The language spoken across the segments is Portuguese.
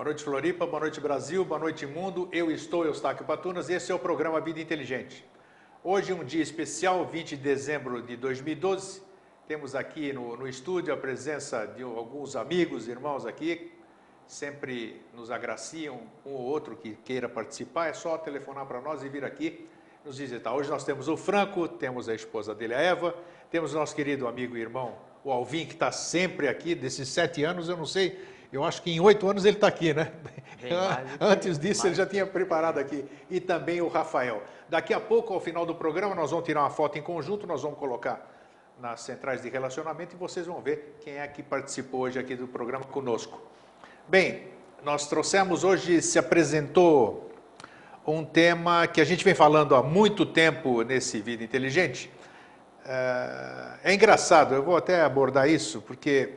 Boa noite, Floripa, boa noite, Brasil, boa noite, mundo. Eu estou Eustáquio Patunas e esse é o programa Vida Inteligente. Hoje, um dia especial, 20 de dezembro de 2012. Temos aqui no estúdio a presença de alguns amigos, irmãos aqui. Sempre nos agraciam, um ou outro que queira participar. É só telefonar para nós e vir aqui nos visitar. Hoje nós temos o Franco, temos a esposa dele, a Eva. Temos o nosso querido amigo e irmão, o Alvin, que está sempre aqui. Desses 7 anos, eu não sei... Eu acho que em 8 anos ele está aqui, né? Antes disso ele já tinha preparado aqui. E também o Rafael. Daqui a pouco, ao final do programa, nós vamos tirar uma foto em conjunto, nós vamos colocar nas centrais de relacionamento e vocês vão ver quem é que participou hoje aqui do programa conosco. Bem, nós trouxemos hoje, se apresentou um tema que a gente vem falando há muito tempo nesse Vida Inteligente. É engraçado, eu vou até abordar isso, porque...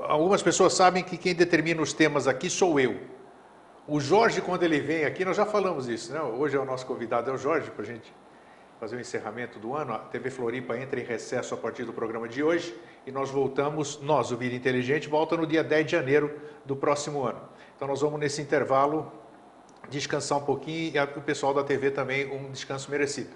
Algumas pessoas sabem que quem determina os temas aqui sou eu. O Jorge, quando ele vem aqui, nós já falamos isso, né? Hoje é o nosso convidado, é o Jorge, para a gente fazer o encerramento do ano. A TV Floripa entra em recesso a partir do programa de hoje e nós voltamos, o Vida Inteligente, volta no dia 10 de janeiro do próximo ano. Então nós vamos nesse intervalo descansar um pouquinho e o pessoal da TV também um descanso merecido.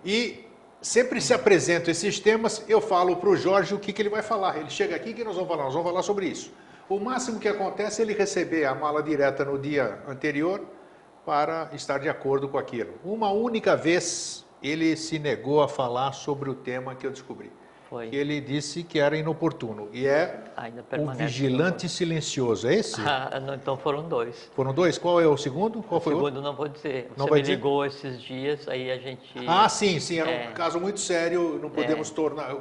E... sempre se apresentam esses temas, eu falo para o Jorge o que ele vai falar. Ele chega aqui, que nós vamos falar sobre isso. O máximo que acontece é ele receber a mala direta no dia anterior para estar de acordo com aquilo. Uma única vez ele se negou a falar sobre o tema que eu descobri. Foi. Que ele disse que era inoportuno. E é o vigilante silencioso, é esse? Não, então foram 2. Foram 2? Qual é o segundo? Qual foi o segundo não vou dizer. Não Você vai me dizer? Ligou esses dias, aí a gente... Sim, era um caso muito sério, não podemos tornar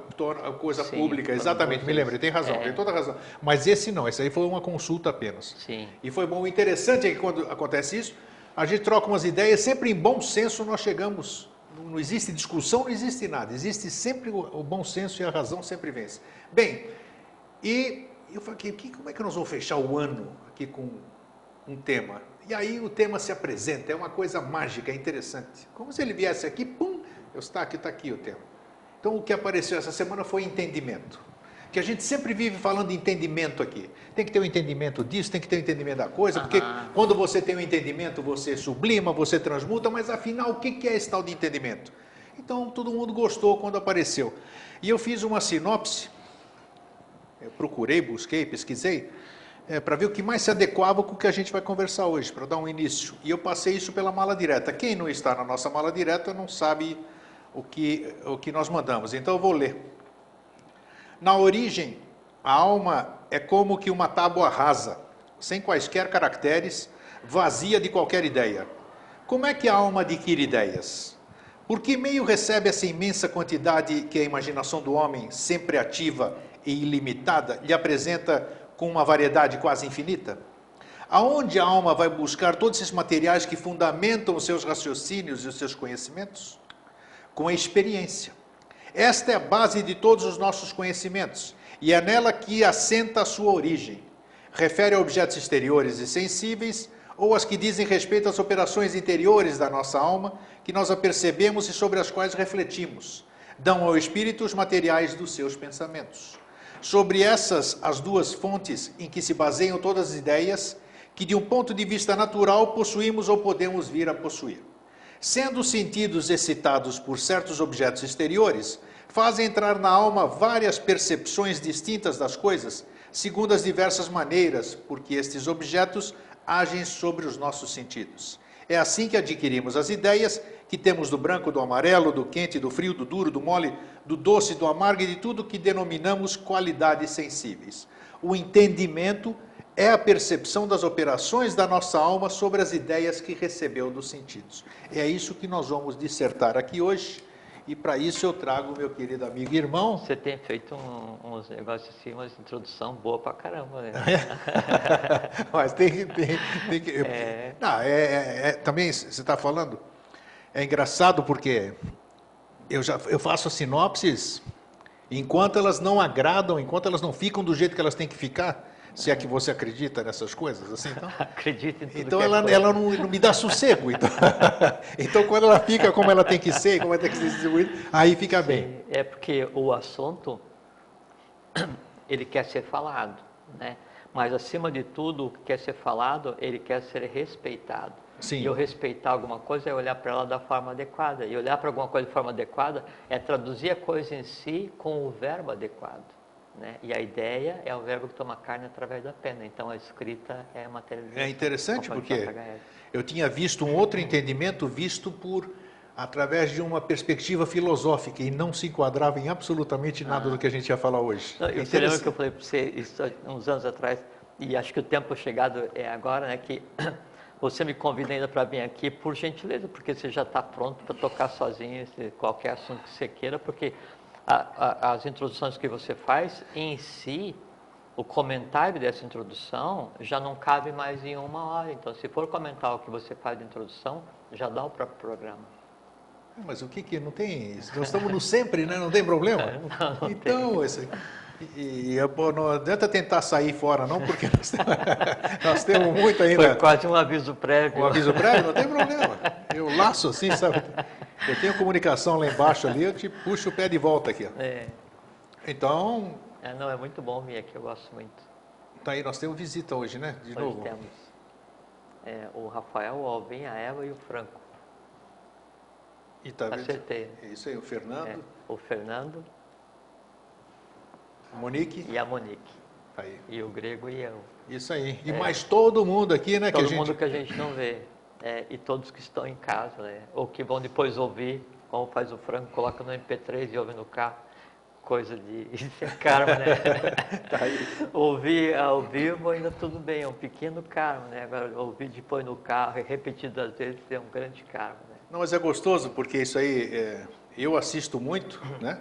coisa pública. Exatamente, me lembro, ele tem razão, tem toda a razão. Mas esse não, esse aí foi uma consulta apenas. Sim. E foi bom. O interessante é que quando acontece isso, a gente troca umas ideias, sempre em bom senso nós chegamos... Não existe discussão, não existe nada. Existe sempre o bom senso e a razão sempre vence. Bem, e eu falei, como é que nós vamos fechar o ano aqui com um tema? E aí o tema se apresenta, é uma coisa mágica, é interessante. Como se ele viesse aqui, pum, está aqui o tema. Então o que apareceu essa semana foi entendimento. Que a gente sempre vive falando de entendimento aqui. Tem que ter um entendimento disso, tem que ter um entendimento da coisa, porque quando você tem um entendimento, você sublima, você transmuta, mas afinal, o que é esse tal de entendimento? Então, todo mundo gostou quando apareceu. E eu fiz uma sinopse, eu procurei, busquei, pesquisei, para ver o que mais se adequava com o que a gente vai conversar hoje, para dar um início. E eu passei isso pela mala direta. Quem não está na nossa mala direta não sabe o que nós mandamos. Então, eu vou ler. Na origem, a alma é como que uma tábua rasa, sem quaisquer caracteres, vazia de qualquer ideia. Como é que a alma adquire ideias? Por que meio recebe essa imensa quantidade que a imaginação do homem, sempre ativa e ilimitada, lhe apresenta com uma variedade quase infinita? Aonde a alma vai buscar todos esses materiais que fundamentam os seus raciocínios e os seus conhecimentos? Com a experiência. Esta é a base de todos os nossos conhecimentos, e é nela que assenta a sua origem. Refere a objetos exteriores e sensíveis, ou as que dizem respeito às operações interiores da nossa alma, que nós apercebemos e sobre as quais refletimos. Dão ao espírito os materiais dos seus pensamentos. Sobre essas, as duas fontes em que se baseiam todas as ideias, que de um ponto de vista natural possuímos ou podemos vir a possuir. Sendo os sentidos excitados por certos objetos exteriores, fazem entrar na alma várias percepções distintas das coisas, segundo as diversas maneiras, porque estes objetos agem sobre os nossos sentidos. É assim que adquirimos as ideias, que temos do branco, do amarelo, do quente, do frio, do duro, do mole, do doce, do amargo e de tudo que denominamos qualidades sensíveis. O entendimento é a percepção das operações da nossa alma sobre as ideias que recebeu dos sentidos. É isso que nós vamos dissertar aqui hoje, e para isso eu trago meu querido amigo e irmão. Você tem feito uns negócios assim, uma introdução boa pra caramba, né? Mas tem que... também, você está falando, é engraçado porque eu faço sinopses, enquanto elas não agradam, enquanto elas não ficam do jeito que elas têm que ficar. Se é que você acredita nessas coisas, assim, então... Acredito em tudo. Então ela não me dá sossego. Então, então quando ela fica como ela tem que ser, como ela tem que ser distribuída, aí fica bem. É porque o assunto, ele quer ser falado, né? Mas, acima de tudo, o que quer ser falado, ele quer ser respeitado. Sim. E eu respeitar alguma coisa é olhar para ela da forma adequada. E olhar para alguma coisa de forma adequada é traduzir a coisa em si com o verbo adequado. Né? E a ideia é o verbo que toma carne através da pena. Então, a escrita é a materialização. É interessante porque eu tinha visto um outro entendimento visto através de uma perspectiva filosófica e não se enquadrava em absolutamente nada do que a gente ia falar hoje. Não, você lembra que eu falei para você isso uns anos atrás, e acho que o tempo chegado é agora, né, que você me convida ainda para vir aqui, por gentileza, porque você já está pronto para tocar sozinho qualquer assunto que você queira, porque as introduções que você faz, em si, o comentário dessa introdução já não cabe mais em 1 hora. Então, se for comentar o que você faz de introdução, já dá o próprio programa. Mas o que não tem isso? Nós estamos no sempre, né? Não tem problema? Não então, não adianta tentar sair fora, não, porque nós temos muito ainda. Foi quase um aviso prévio. Um aviso prévio? Não tem problema. Eu laço assim, sabe? Eu tenho comunicação lá embaixo ali, eu te puxo o pé de volta aqui. Então... não, é muito bom vir aqui, eu gosto muito. Tá aí, nós temos visita hoje, né? De novo. Temos. O Rafael, o Alvin, a Eva e o Franco. E tá Acertei. É isso aí, o Fernando. O Fernando. A Monique. E a Monique. Tá aí. E o Grego e eu. Isso aí. E mais todo mundo aqui, né? Todo mundo que a gente não vê. E todos que estão em casa, né? Ou que vão depois ouvir, como faz o Franco, coloca no MP3 e ouve no carro. Coisa de... Isso é karma, né? Tá aí. Ouvir ao vivo ainda tudo bem, é um pequeno karma, né? Agora, ouvir depois no carro, repetidas vezes, é um grande karma, né? Não, mas é gostoso, porque isso aí, eu assisto muito, né?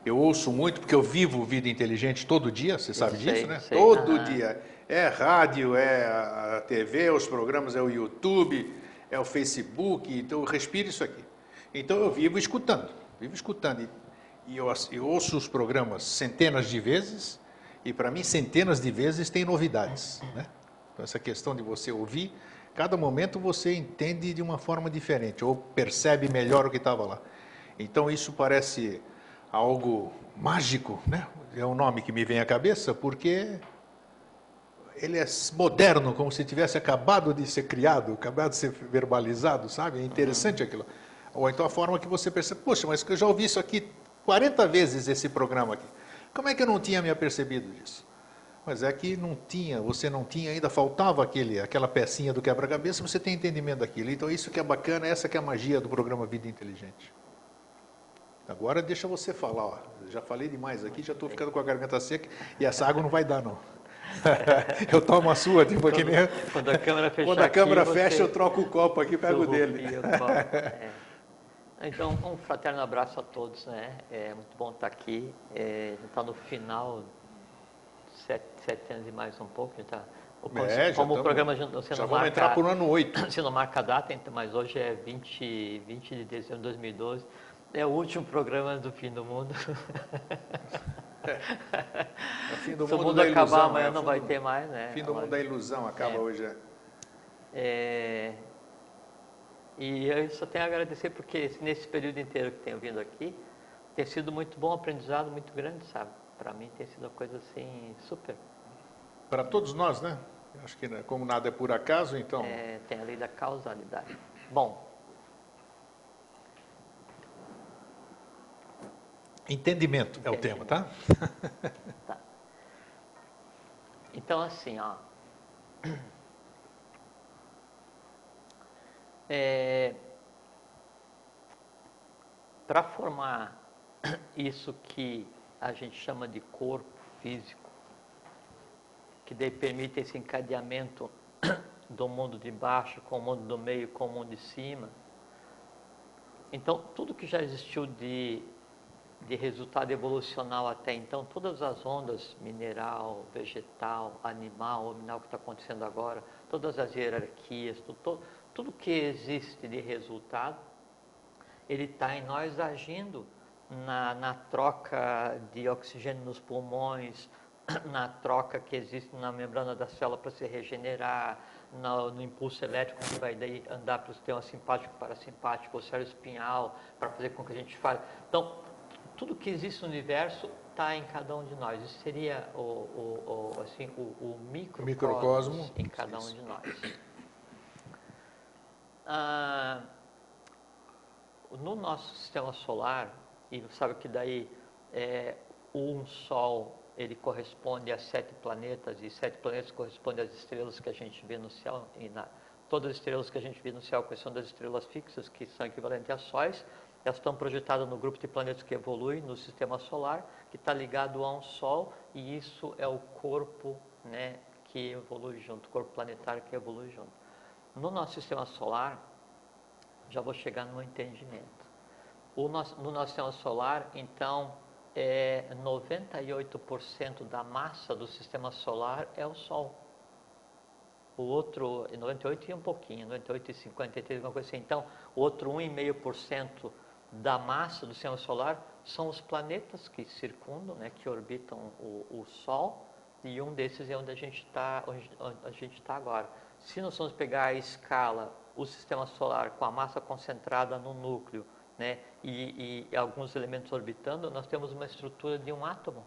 Eu ouço muito, porque eu vivo Vida Inteligente todo dia, você sabe disso, né? Sei. Todo dia. É rádio, é a TV, os programas, é o YouTube, é o Facebook, então eu respiro isso aqui. Então eu vivo escutando. E eu ouço os programas centenas de vezes, e para mim centenas de vezes tem novidades, né? Então essa questão de você ouvir, cada momento você entende de uma forma diferente, ou percebe melhor o que estava lá. Então isso parece algo mágico, né? É o nome que me vem à cabeça, porque ele é moderno, como se tivesse acabado de ser criado, acabado de ser verbalizado, sabe? É interessante aquilo. Ou então a forma que você percebe, poxa, mas eu já ouvi isso aqui 40 vezes, esse programa aqui. Como é que eu não tinha me apercebido disso? Mas é que você não tinha ainda, faltava aquela pecinha do quebra-cabeça, você tem entendimento daquilo. Então isso que é bacana, essa que é a magia do programa Vida Inteligente. Agora deixa você falar, ó. Já falei demais aqui, já estou ficando com a garganta seca e essa água não vai dar, não. Eu tomo a sua, tipo, que nem... Quando a câmera fechar Quando a câmera aqui, fecha, eu troco o copo aqui e pego o dele. Então, um fraterno abraço a todos, né? É muito bom estar aqui. Está no final, 7 anos e mais um pouco. Como o programa você já não vamos marca, entrar por ano 8. Você não marca a data, mas hoje é 20 de dezembro de 2012. É o último programa do Fim do Mundo. O fim do Se o mundo mundo da acabar ilusão, amanhã, não vai ter mais, né? Fim do mundo da ilusão acaba hoje. E eu só tenho a agradecer, porque nesse período inteiro que tenho vindo aqui, tem sido muito bom, aprendizado muito grande, sabe? Para mim tem sido uma coisa assim, super. Para todos nós, né? Acho que como nada é por acaso, então... Tem a lei da causalidade. Bom. Entendimento é o tema, tá? Tá. Então, assim, ó. Para formar isso que a gente chama de corpo físico, que daí permite esse encadeamento do mundo de baixo com o mundo do meio com o mundo de cima. Então, tudo que já existiu de resultado evolucional até então, todas as ondas, mineral, vegetal, animal, hominal que está acontecendo agora, todas as hierarquias, tudo que existe de resultado, ele está em nós agindo na troca de oxigênio nos pulmões, na troca que existe na membrana da célula para se regenerar, no impulso elétrico que vai daí andar para o sistema simpático, parasimpático, o cérebro espinhal, para fazer com que a gente fale. Então, tudo que existe no universo está em cada um de nós. Isso seria o microcosmo em cada um de nós. No nosso sistema solar, e sabe que daí um Sol ele corresponde a 7 planetas, e 7 planetas correspondem às estrelas que a gente vê no céu, e todas as estrelas que a gente vê no céu, que são das estrelas fixas, que são equivalentes a sóis, elas estão projetadas no grupo de planetas que evolui no sistema solar, que está ligado a um Sol, e isso é o corpo, né, que evolui junto, o corpo planetário que evolui junto. No nosso sistema solar, já vou chegar no entendimento. No nosso sistema solar, então, 98% da massa do sistema solar é o Sol. O outro, 98 e um pouquinho, 98 e 53, alguma coisa assim. Então, o outro 1,5% da massa do sistema solar são os planetas que circundam, né, que orbitam o Sol, e um desses é onde a gente está agora. Se nós vamos pegar a escala, o sistema solar com a massa concentrada no núcleo, né, e alguns elementos orbitando, nós temos uma estrutura de um átomo,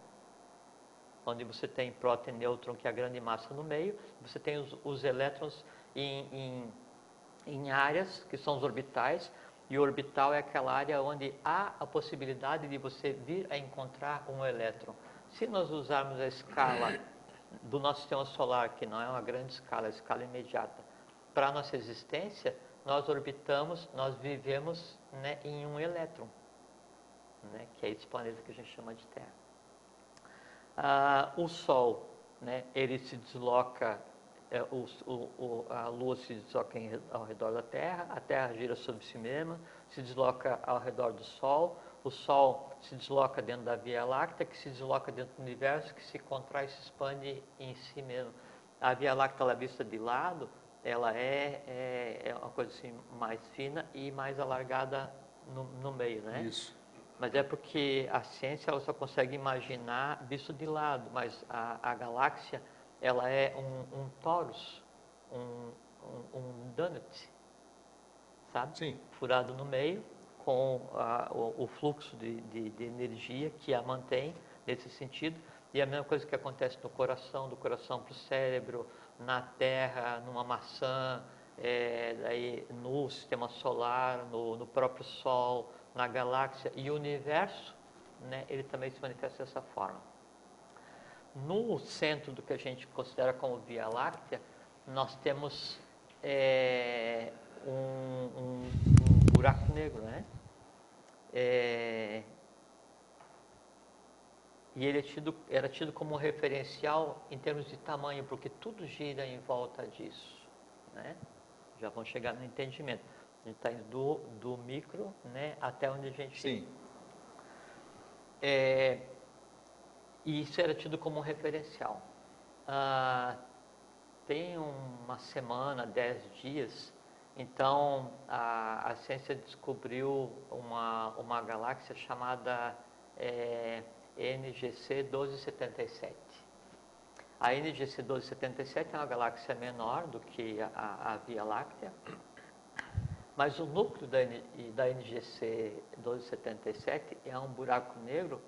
onde você tem próton e nêutron, que é a grande massa no meio, você tem os elétrons em áreas, que são os orbitais, e o orbital é aquela área onde há a possibilidade de você vir a encontrar um elétron. Se nós usarmos a escala do nosso sistema solar, que não é uma grande escala, é a escala imediata, para a nossa existência, nós orbitamos, nós vivemos, né, em um elétron, né, que é esse planeta que a gente chama de Terra. O Sol, né, ele se desloca, a Lua se desloca ao redor da Terra, a Terra gira sobre si mesma, se desloca ao redor do Sol, o Sol se desloca dentro da Via Láctea, que se desloca dentro do universo, que se contrai e se expande em si mesmo. A Via Láctea, ela vista de lado, ela é uma coisa assim mais fina e mais alargada no meio, né? Isso. Mas é porque a ciência ela só consegue imaginar visto de lado, mas a galáxia ela é um torus, um donut, sabe? Sim. Furado no meio, com o fluxo de energia que a mantém nesse sentido. E a mesma coisa que acontece no coração, do coração para o cérebro, na Terra, numa maçã, daí no sistema solar, no próprio Sol, na galáxia e o universo, né, ele também se manifesta dessa forma. No centro do que a gente considera como Via Láctea, nós temos um buraco negro, né? E ele era tido como referencial em termos de tamanho, porque tudo gira em volta disso, né? Já vão chegar no entendimento. A gente está indo do micro, né, até onde a gente... Sim. E isso era tido como referencial. Tem uma semana, 10 dias, então a ciência descobriu uma galáxia chamada NGC 1277. A NGC 1277 é uma galáxia menor do que a Via Láctea, mas o núcleo da NGC 1277 é um buraco negro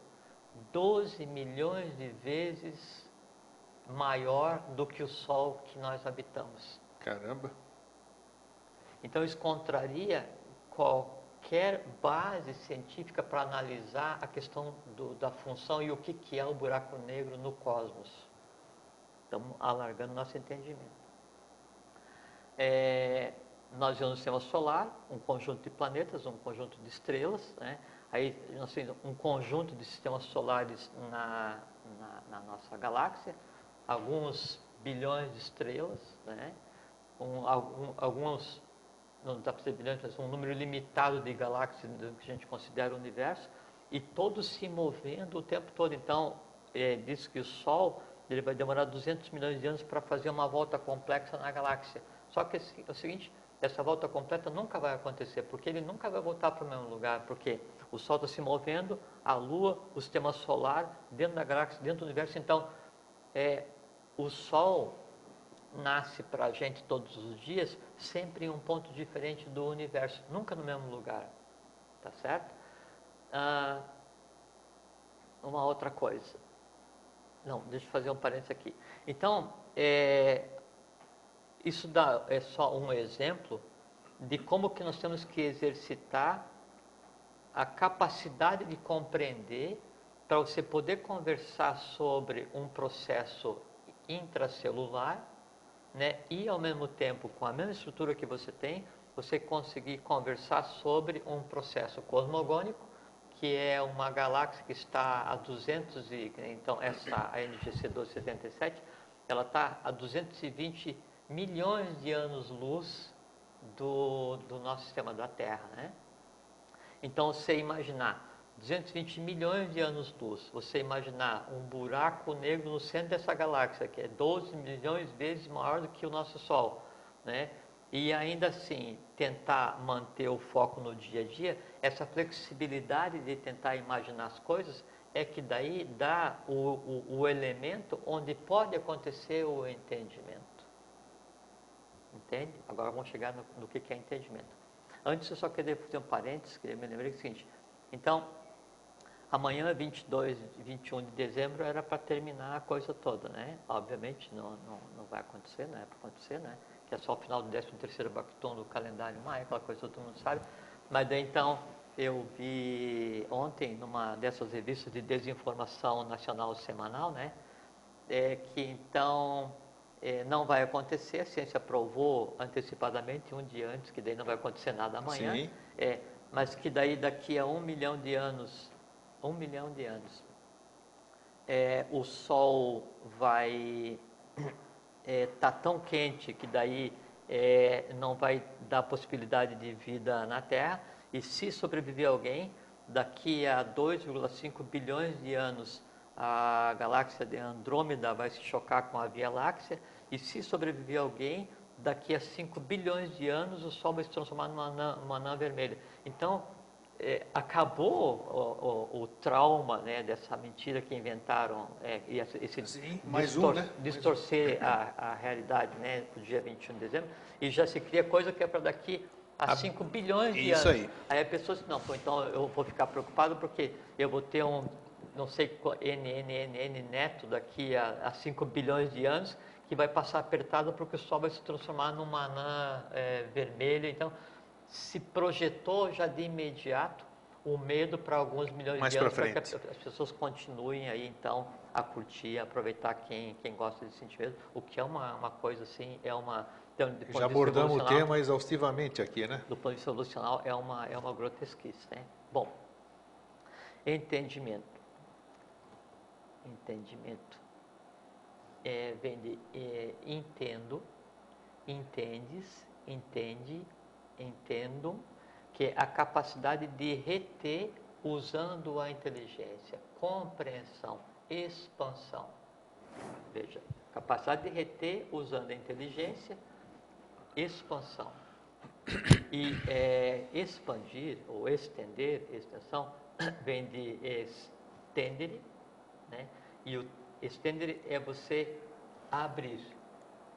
12 milhões de vezes maior do que o Sol que nós habitamos. Caramba! Então isso contraria qualquer base científica para analisar a questão da função e o que é o buraco negro no cosmos. Estamos alargando nosso entendimento. Nós vemos no sistema solar um conjunto de planetas, um conjunto de estrelas, né? Aí nós temos um conjunto de sistemas solares na nossa galáxia, alguns bilhões de estrelas, né? Alguns, não dá para ser bilhões, mas um número limitado de galáxias que a gente considera o universo, e todos se movendo o tempo todo. Então, diz que o Sol ele vai demorar 200 milhões de anos para fazer uma volta complexa na galáxia. Só que é o seguinte, essa volta completa nunca vai acontecer, porque ele nunca vai voltar para o mesmo lugar, porque o Sol está se movendo, a Lua, o sistema solar, dentro da galáxia, dentro do universo. Então, o Sol nasce para a gente todos os dias, sempre em um ponto diferente do universo, nunca no mesmo lugar, tá certo? uma outra coisa. Não, deixa eu fazer um parênteses aqui. Então, isso é só um exemplo de como que nós temos que exercitar a capacidade de compreender para você poder conversar sobre um processo intracelular, né? E ao mesmo tempo, com a mesma estrutura que você tem, você conseguir conversar sobre um processo cosmogônico, que é uma galáxia que está a 200 então essa a NGC 1277, ela está a 220 milhões de anos-luz do nosso sistema da Terra, né? Então, você imaginar 220 milhões de anos-luz, você imaginar um buraco negro no centro dessa galáxia, que é 12 milhões de vezes maior do que o nosso Sol, né? E ainda assim, tentar manter o foco no dia a dia, essa flexibilidade de tentar imaginar as coisas, é que daí dá o elemento onde pode acontecer o entendimento. Entende? Agora vamos chegar no que é entendimento. Antes eu só queria fazer um parênteses, que eu me lembrei do seguinte. Então, amanhã, 22 e 21 de dezembro, era para terminar a coisa toda, né? Obviamente não vai acontecer, não é para acontecer, né? Que é só o final do 13º Bacton do calendário maia, aquela coisa que todo mundo sabe. Mas daí então, eu vi ontem, numa dessas revistas de desinformação nacional semanal, né? Que então não vai acontecer, a ciência provou antecipadamente, um dia antes, que daí não vai acontecer nada amanhã. Sim. Mas que daí daqui a 1 milhão de anos, o Sol vai tá tão quente que daí não vai dar possibilidade de vida na Terra, e se sobreviver alguém, daqui a 2,5 bilhões de anos a galáxia de Andrômeda vai se chocar com a Via Láctea, e se sobreviver alguém, daqui a 5 bilhões de anos o Sol vai se transformar numa anã vermelha. Então, acabou o trauma, né, dessa mentira que inventaram, e esse Sim, mais um, né? distorcer a realidade, né, no dia 21 de dezembro, e já se cria coisa que é para daqui a 5 bilhões de isso anos. Aí a pessoa diz, não, pô, então eu vou ficar preocupado porque eu vou ter não sei, n neto daqui a 5 bilhões de anos, que vai passar apertado porque o Sol vai se transformar numa anã vermelha. Então, se projetou já de imediato o medo para alguns milhões mais de anos, para para que frente. as pessoas continuem aí, então, a curtir, a aproveitar quem gosta de sentir medo, o que é uma coisa assim, então, Já abordamos o tema exaustivamente aqui, né? do ponto de vista evolucional, é uma grotesquice, né? Bom, entendimento. Vem de entendo, entendes, entende, entendo, que é a capacidade de reter usando a inteligência, compreensão, expansão. Veja, capacidade de reter usando a inteligência, expansão. E expandir ou estender, extensão, vem de estendere, né? E o estendere é você abrir,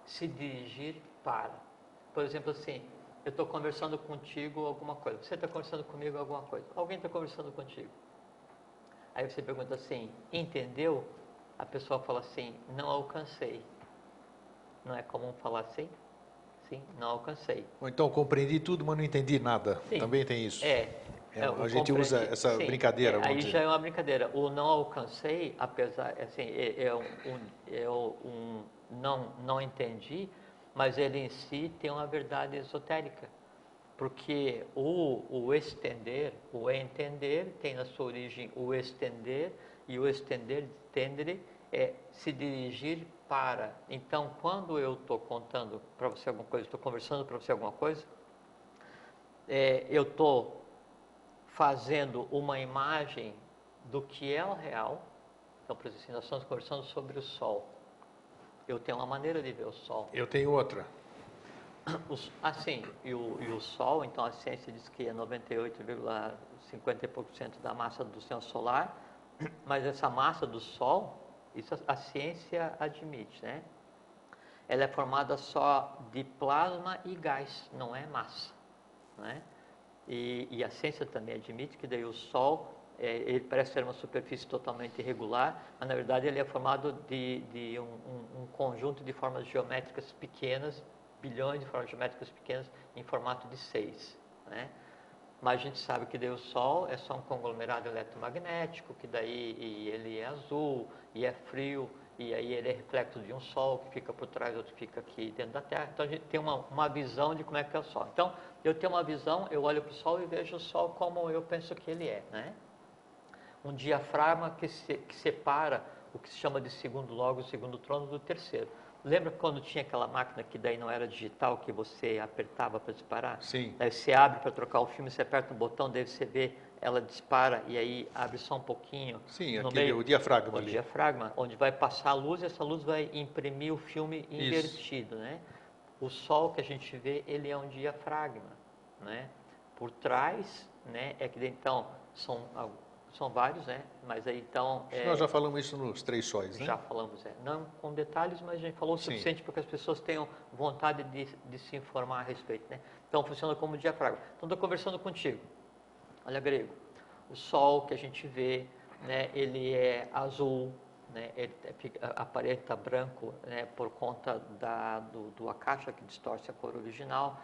se dirigir para. Por exemplo, assim, eu estou conversando contigo alguma coisa, você está conversando comigo alguma coisa, alguém está conversando contigo. Aí você pergunta assim, entendeu? A pessoa fala assim, não alcancei. Não é comum falar assim? Sim, não alcancei. Ou então, compreendi tudo, mas não entendi nada. Sim, Também tem isso. A gente compreendi, usa essa sim, brincadeira, vamos aí dizer. já é uma brincadeira. O não alcancei, apesar, assim, não entendi, mas ele em si tem uma verdade esotérica. Porque o estender, o entender, tem na sua origem o estender, e o estender, tendere, é se dirigir para. Então, quando eu estou contando para você alguma coisa, estou conversando para você alguma coisa, eu estou fazendo uma imagem do que é o real. Então, por exemplo, nós estamos conversando sobre o Sol. Eu tenho uma maneira de ver o Sol. Eu tenho outra. Assim, e o Sol, então a ciência diz que é 98,50 e pouco por cento da massa do sistema solar, mas essa massa do Sol, isso a ciência admite, né? Ela é formada só de plasma e gás, não é massa, né? E a ciência também admite que daí o Sol ele parece ser uma superfície totalmente irregular, mas na verdade ele é formado de um conjunto de formas geométricas pequenas, bilhões de formas geométricas pequenas em formato de 6, né? Mas a gente sabe que daí o Sol é só um conglomerado eletromagnético, que daí ele é azul e é frio, e aí ele é reflexo de um Sol que fica por trás, outro fica aqui dentro da Terra. Então a gente tem uma visão de como é que é o Sol. Então eu tenho uma visão, eu olho para o Sol e vejo o Sol como eu penso que ele é, né? Um diafragma que separa o que se chama de segundo logo, o segundo trono do terceiro. Lembra quando tinha aquela máquina que daí não era digital, que você apertava para disparar? Sim. Daí você abre para trocar o filme, você aperta um botão, daí você vê, ela dispara e aí abre só um pouquinho. Sim, no aquele, meio, o diafragma o ali. diafragma, onde vai passar a luz e essa luz vai imprimir o filme Isso. invertido, né? O Sol que a gente vê, ele é um diafragma, né? Por trás, né, é que então são vários, né? Mas aí então Nós já falamos isso nos 3 sóis, né? já falamos, não com detalhes, mas a gente falou o Sim. suficiente para que as pessoas tenham vontade de se informar a respeito, né? Então funciona como diafragma. Então estou conversando contigo. Olha, grego, o Sol que a gente vê, né? Ele é azul, né? Ele aparenta branco, né? Por conta do Akasha que distorce a cor original.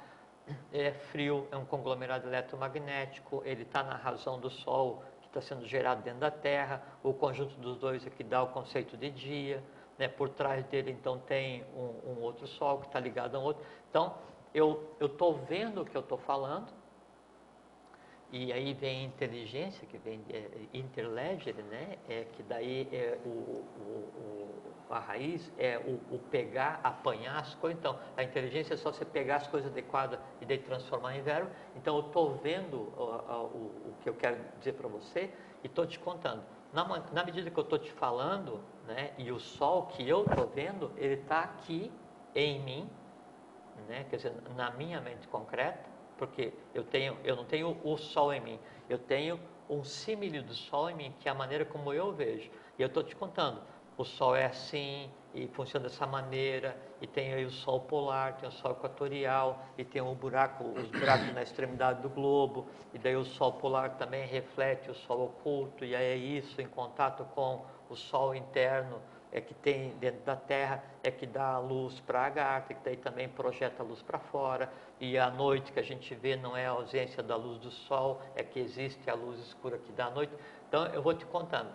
É frio, é um conglomerado eletromagnético, ele está na razão do Sol, que está sendo gerado dentro da Terra, o conjunto dos dois é que dá o conceito de dia, né? Por trás dele então tem um outro Sol que está ligado a um outro. Então eu estou vendo o que eu estou falando, e aí vem a inteligência, que vem interlegere, né? Que daí a raiz é o pegar, apanhar as coisas. Então, a inteligência é só você pegar as coisas adequadas e daí transformar em verbo. Então, eu estou vendo o que eu quero dizer para você e estou te contando. Na medida que eu estou te falando, né? E o Sol que eu estou vendo, ele está aqui em mim, né? Quer dizer, na minha mente concreta, porque eu não tenho o Sol em mim, eu tenho um símile do Sol em mim, que é a maneira como eu vejo. E eu estou te contando, o Sol é assim, e funciona dessa maneira, e tem aí o Sol polar, tem o Sol equatorial, e tem os buracos na extremidade do globo, e daí o Sol polar também reflete o Sol oculto, e aí é isso, em contato com o Sol interno, é que tem dentro da Terra, é que dá a luz para a Agartha, que daí também projeta a luz para fora, e a noite que a gente vê não é a ausência da luz do Sol, é que existe a luz escura que dá a noite. Então eu vou te contando.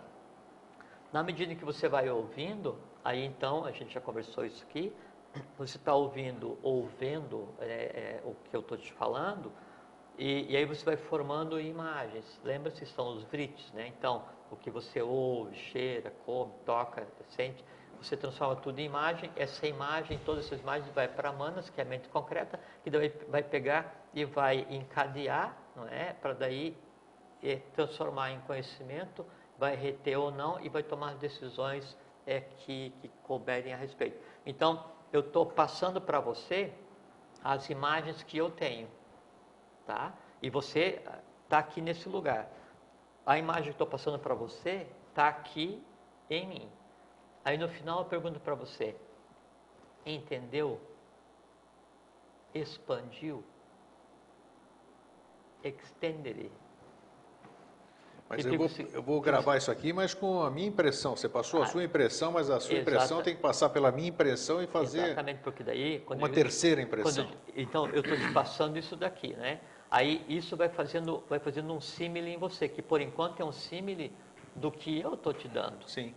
Na medida em que você vai ouvindo, aí então, a gente já conversou isso aqui, você está ouvindo ou vendo o que eu estou te falando, e aí você vai formando imagens. Lembra-se, são os vrites, né? Então, o que você ouve, cheira, come, toca, sente, você transforma tudo em imagem. Essa imagem, todas essas imagens vai para Manas, que é a mente concreta, que daí vai pegar e vai encadear, não é? Para daí transformar em conhecimento, vai reter ou não e vai tomar decisões que couberem a respeito. Então, eu estou passando para você as imagens que eu tenho. Tá? E você está aqui nesse lugar. A imagem que estou passando para você está aqui em mim. Aí no final eu pergunto para você: entendeu? Expandiu? Extended? Mas eu vou gravar isso aqui, mas com a minha impressão. Você passou a sua impressão, mas a sua impressão tem que passar pela minha impressão e fazer exatamente, porque daí uma terceira impressão. Então eu estou te passando isso daqui, né? Aí isso vai fazendo um símile em você, que por enquanto é um símile do que eu estou te dando. Sim.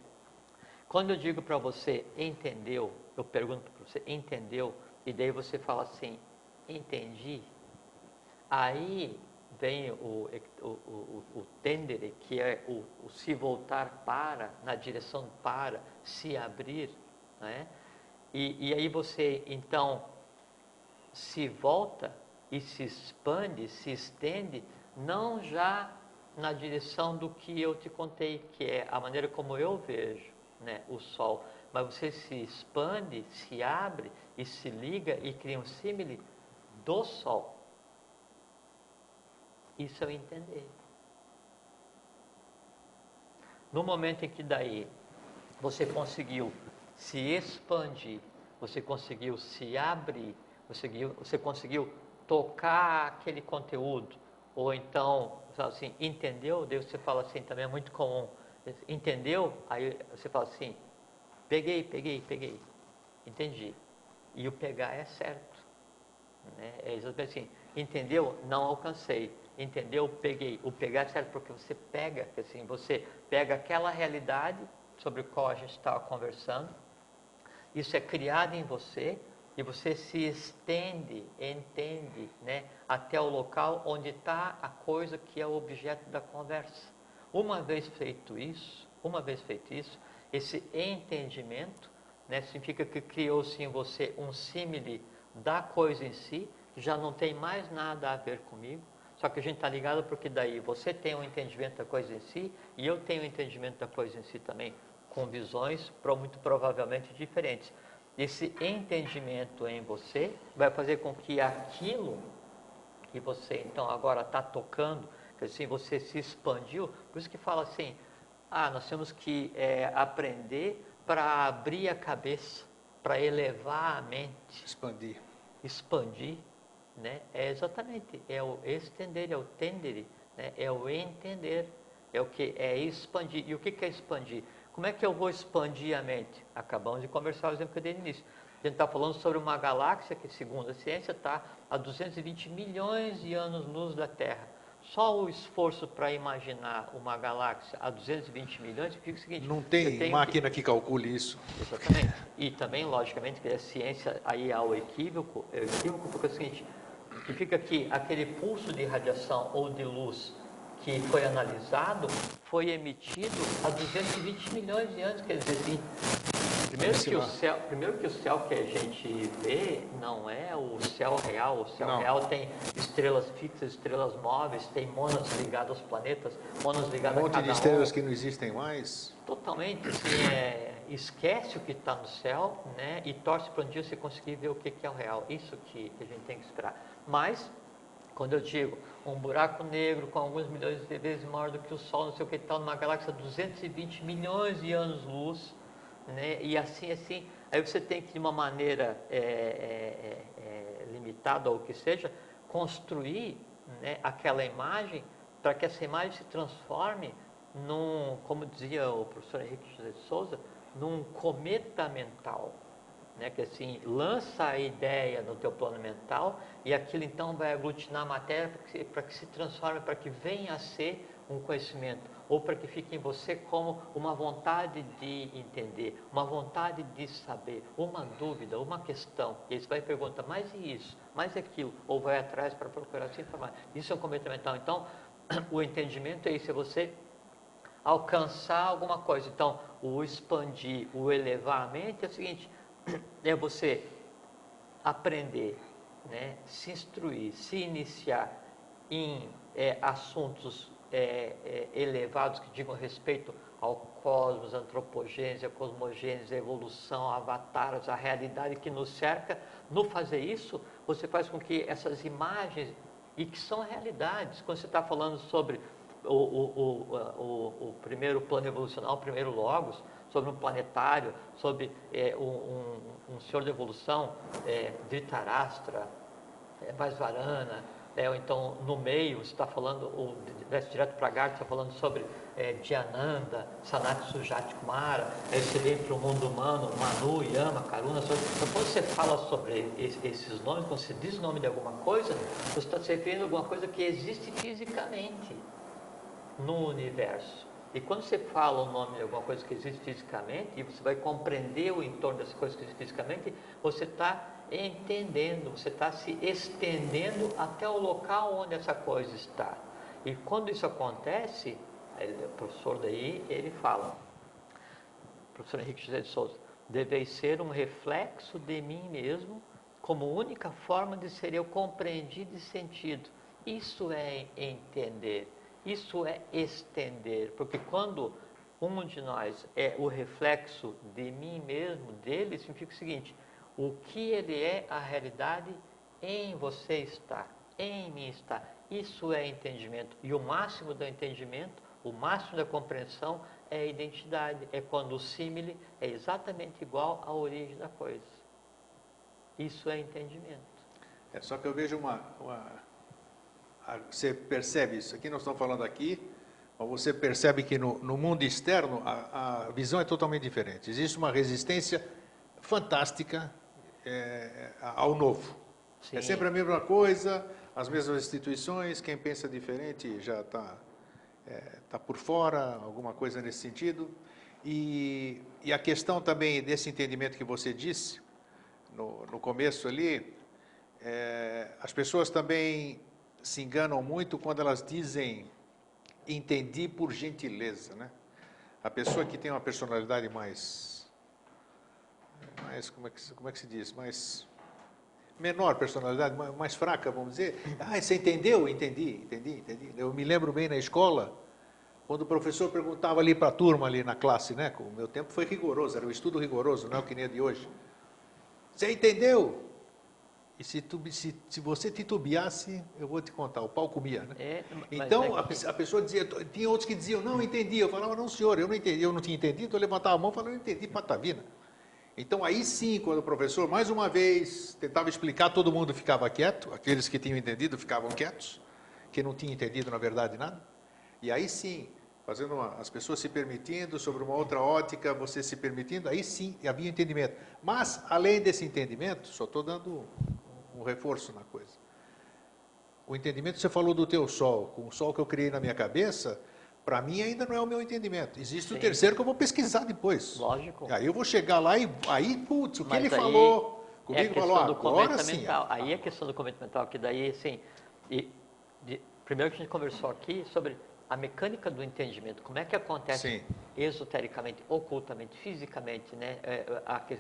Quando eu digo para você, entendeu? Eu pergunto para você, entendeu? E daí você fala assim, entendi. Aí vem o tendere, que é o se voltar para, na direção para, se abrir, né? E aí você, então, se volta e se expande, se estende, não já na direção do que eu te contei, que é a maneira como eu vejo, né, o Sol, mas você se expande, se abre e se liga e cria um símile do Sol. Isso eu entender. No momento em que daí você conseguiu se expandir, você conseguiu se abrir, você conseguiu tocar aquele conteúdo, Ou então, assim, entendeu? Daí você fala assim, também é muito comum. Entendeu? Aí você fala assim, peguei, entendi. E o pegar é certo, né? É exatamente assim, entendeu? Não alcancei. Entendeu? Peguei. O pegar é certo porque você pega, assim, você pega aquela realidade sobre a qual a gente estava conversando, isso é criado em você e você se estende, entende, né, até o local onde está a coisa que é o objeto da conversa. Uma vez feito isso, esse entendimento, né, significa que criou-se em você um símile da coisa em si, já não tem mais nada a ver comigo, só que a gente está ligado porque daí você tem um entendimento da coisa em si e eu tenho um entendimento da coisa em si também, com visões muito provavelmente diferentes. Esse entendimento em você vai fazer com que aquilo que você então agora está tocando, que assim você se expandiu, por isso que fala assim, nós temos que aprender para abrir a cabeça, para elevar a mente, expandir, né? É exatamente, é o estender, é o tendere, né? É o entender, é o que é expandir. E o que é expandir? Como é que eu vou expandir a mente? Acabamos de conversar o exemplo que eu dei no início. A gente está falando sobre uma galáxia que, segundo a ciência, está a 220 milhões de anos-luz da Terra. Só o esforço para imaginar uma galáxia a 220 milhões significa o seguinte: Não eu tem tenho máquina que calcule isso. Exatamente. E também, logicamente, que a ciência aí há o equívoco porque é o seguinte, significa que aquele pulso de radiação ou de luz que foi analisado foi emitido há 220 milhões de anos, quer dizer assim, primeiro que o céu que a gente vê não é o céu real. O céu real tem estrelas fixas, estrelas móveis, tem mônadas ligadas aos planetas, mônadas ligadas a cada monte de estrelas que não existem mais. Totalmente, assim, esquece o que está no céu, né? E torce para um dia você conseguir ver o que é o real. Isso que a gente tem que esperar. Mas, quando eu digo um buraco negro com alguns milhões de vezes maior do que o Sol, não sei o que tal, numa galáxia de 220 milhões de anos-luz, né? E assim, aí você tem que, de uma maneira limitada ou o que seja, construir, né, aquela imagem para que essa imagem se transforme num, como dizia o professor Henrique José de Souza, num cometa mental, né? Que assim, lança a ideia no teu plano mental e aquilo então vai aglutinar a matéria para que se transforme, para que venha a ser um conhecimento, ou para que fique em você como uma vontade de entender, uma vontade de saber, uma dúvida, uma questão. E aí você vai perguntar, mas e isso? Mais aquilo? Ou vai atrás para procurar se informar. Isso é um cometa mental. Então, o entendimento é isso, é você alcançar alguma coisa. Então, o expandir, o elevar a mente é o seguinte, é você aprender, né, se instruir, se iniciar em assuntos elevados que digam respeito ao cosmos, a antropogênese, a cosmogênese, a evolução, a avatares, a realidade que nos cerca. No fazer isso, você faz com que essas imagens, e que são realidades, quando você está falando sobre o primeiro plano evolucional, o primeiro logos, sobre um planetário, sobre um senhor de evolução, Dhritarashtra, Vaisvarana, ou então no meio, você está falando, ou desce direto para Garta, está falando sobre Dhyananda, Sanat Sujat Kumara, aí você vem para o mundo humano, Manu, Yama, Karuna. Então, quando você fala sobre esses nomes, quando você diz o nome de alguma coisa, você está se referindo a alguma coisa que existe fisicamente no universo. E quando você fala o nome de alguma coisa que existe fisicamente, e você vai compreender o entorno dessa coisa que existe fisicamente, você está entendendo, você está se estendendo até o local onde essa coisa está. E quando isso acontece, o professor daí, ele fala, o professor Henrique José de Souza, deveis ser um reflexo de mim mesmo, como única forma de ser eu compreendido e sentido. Isso é entender. Isso é estender, porque quando um de nós é o reflexo de mim mesmo, dele, significa o seguinte, o que ele é, a realidade em você está, em mim está. Isso é entendimento. E o máximo do entendimento, o máximo da compreensão é a identidade. É quando o símile é exatamente igual à origem da coisa. Isso é entendimento. Só que eu vejo você percebe isso? Aqui nós estamos falando aqui, mas você percebe que no mundo externo a visão é totalmente diferente. Existe uma resistência fantástica ao novo. Sim. É sempre a mesma coisa, as mesmas instituições, quem pensa diferente já está por fora, alguma coisa nesse sentido. E a questão também desse entendimento que você disse, no começo ali, as pessoas também se enganam muito quando elas dizem entendi por gentileza, né? A pessoa que tem uma personalidade mais como é que se diz? Mais menor personalidade, mais fraca, vamos dizer. Ah, você entendeu? Entendi. Eu me lembro bem na escola, quando o professor perguntava ali para a turma, ali na classe, né? O meu tempo foi rigoroso, era um estudo rigoroso, não é o que nem é de hoje. Você entendeu? E se você titubeasse, eu vou te contar, o pau comia, né? Então, a pessoa dizia, tinha outros que diziam, não entendi. Eu falava, não senhor, eu não entendi, eu não tinha entendido. Eu levantava a mão e falava, não entendi patavina. Então, aí sim, quando o professor, mais uma vez, tentava explicar, todo mundo ficava quieto, aqueles que tinham entendido ficavam quietos, que não tinham entendido, na verdade, nada. E aí sim, as pessoas se permitindo, sobre uma outra ótica, você se permitindo, aí sim havia entendimento. Mas, além desse entendimento, só estou dando um reforço na coisa. O entendimento, você falou do teu sol, com o sol que eu criei na minha cabeça, para mim ainda não é o meu entendimento. Existe o terceiro que eu vou pesquisar depois. Lógico. Aí eu vou chegar lá e aí, putz, o que ele falou comigo, falou, agora sim. Aí é a questão do convento mental, que daí, assim, primeiro que a gente conversou aqui sobre a mecânica do entendimento, como é que acontece esotericamente, ocultamente, fisicamente, né?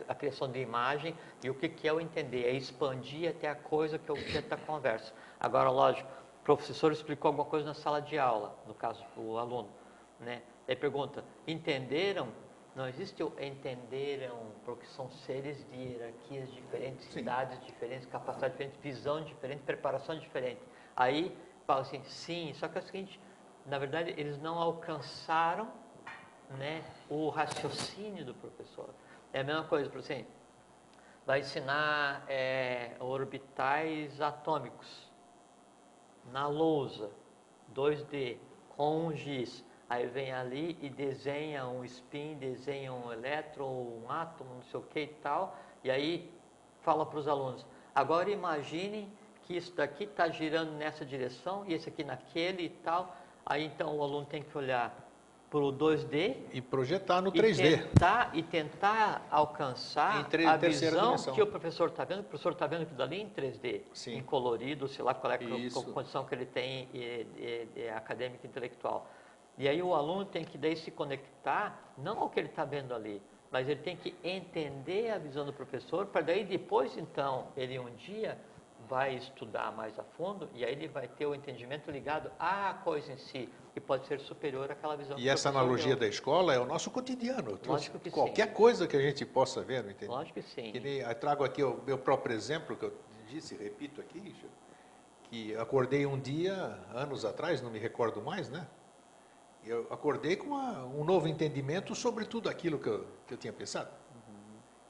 A criação de imagem e o que é o entender, é expandir até a coisa que é o objeto da conversa. Agora, lógico, o professor explicou alguma coisa na sala de aula, no caso, o aluno, né? Ele pergunta, entenderam? Não existe o entenderam, porque são seres de hierarquias diferentes, idades diferentes, capacidade diferente, visão diferente, preparação diferente. Aí, fala assim, sim, só que é o seguinte, na verdade, eles não alcançaram, né, o raciocínio do professor. É a mesma coisa, por exemplo, vai ensinar orbitais atômicos na lousa, 2D, com um giz. Aí vem ali e desenha um spin, desenha um elétron, um átomo, não sei o que e tal, e aí fala para os alunos, agora imaginem que isso daqui está girando nessa direção, e esse aqui naquele e tal. Aí então o aluno tem que olhar para o 2D e projetar no 3D. E tentar alcançar a visão que o professor está vendo. O professor está vendo aquilo dali em 3D, em colorido, sei lá qual é a condição que ele tem acadêmica e intelectual. E aí o aluno tem que daí se conectar, não ao que ele está vendo ali, mas ele tem que entender a visão do professor, para daí depois então, ele um dia vai estudar mais a fundo e aí ele vai ter o entendimento ligado à coisa em si, que pode ser superior àquela visão. E essa analogia da escola é o nosso cotidiano. Lógico que qualquer coisa que a gente possa ver, não entende? Lógico que sim. Eu trago aqui o meu próprio exemplo, que eu disse, repito aqui, que acordei um dia, anos atrás, não me recordo mais, né? Eu acordei com um novo entendimento sobre tudo aquilo que eu tinha pensado.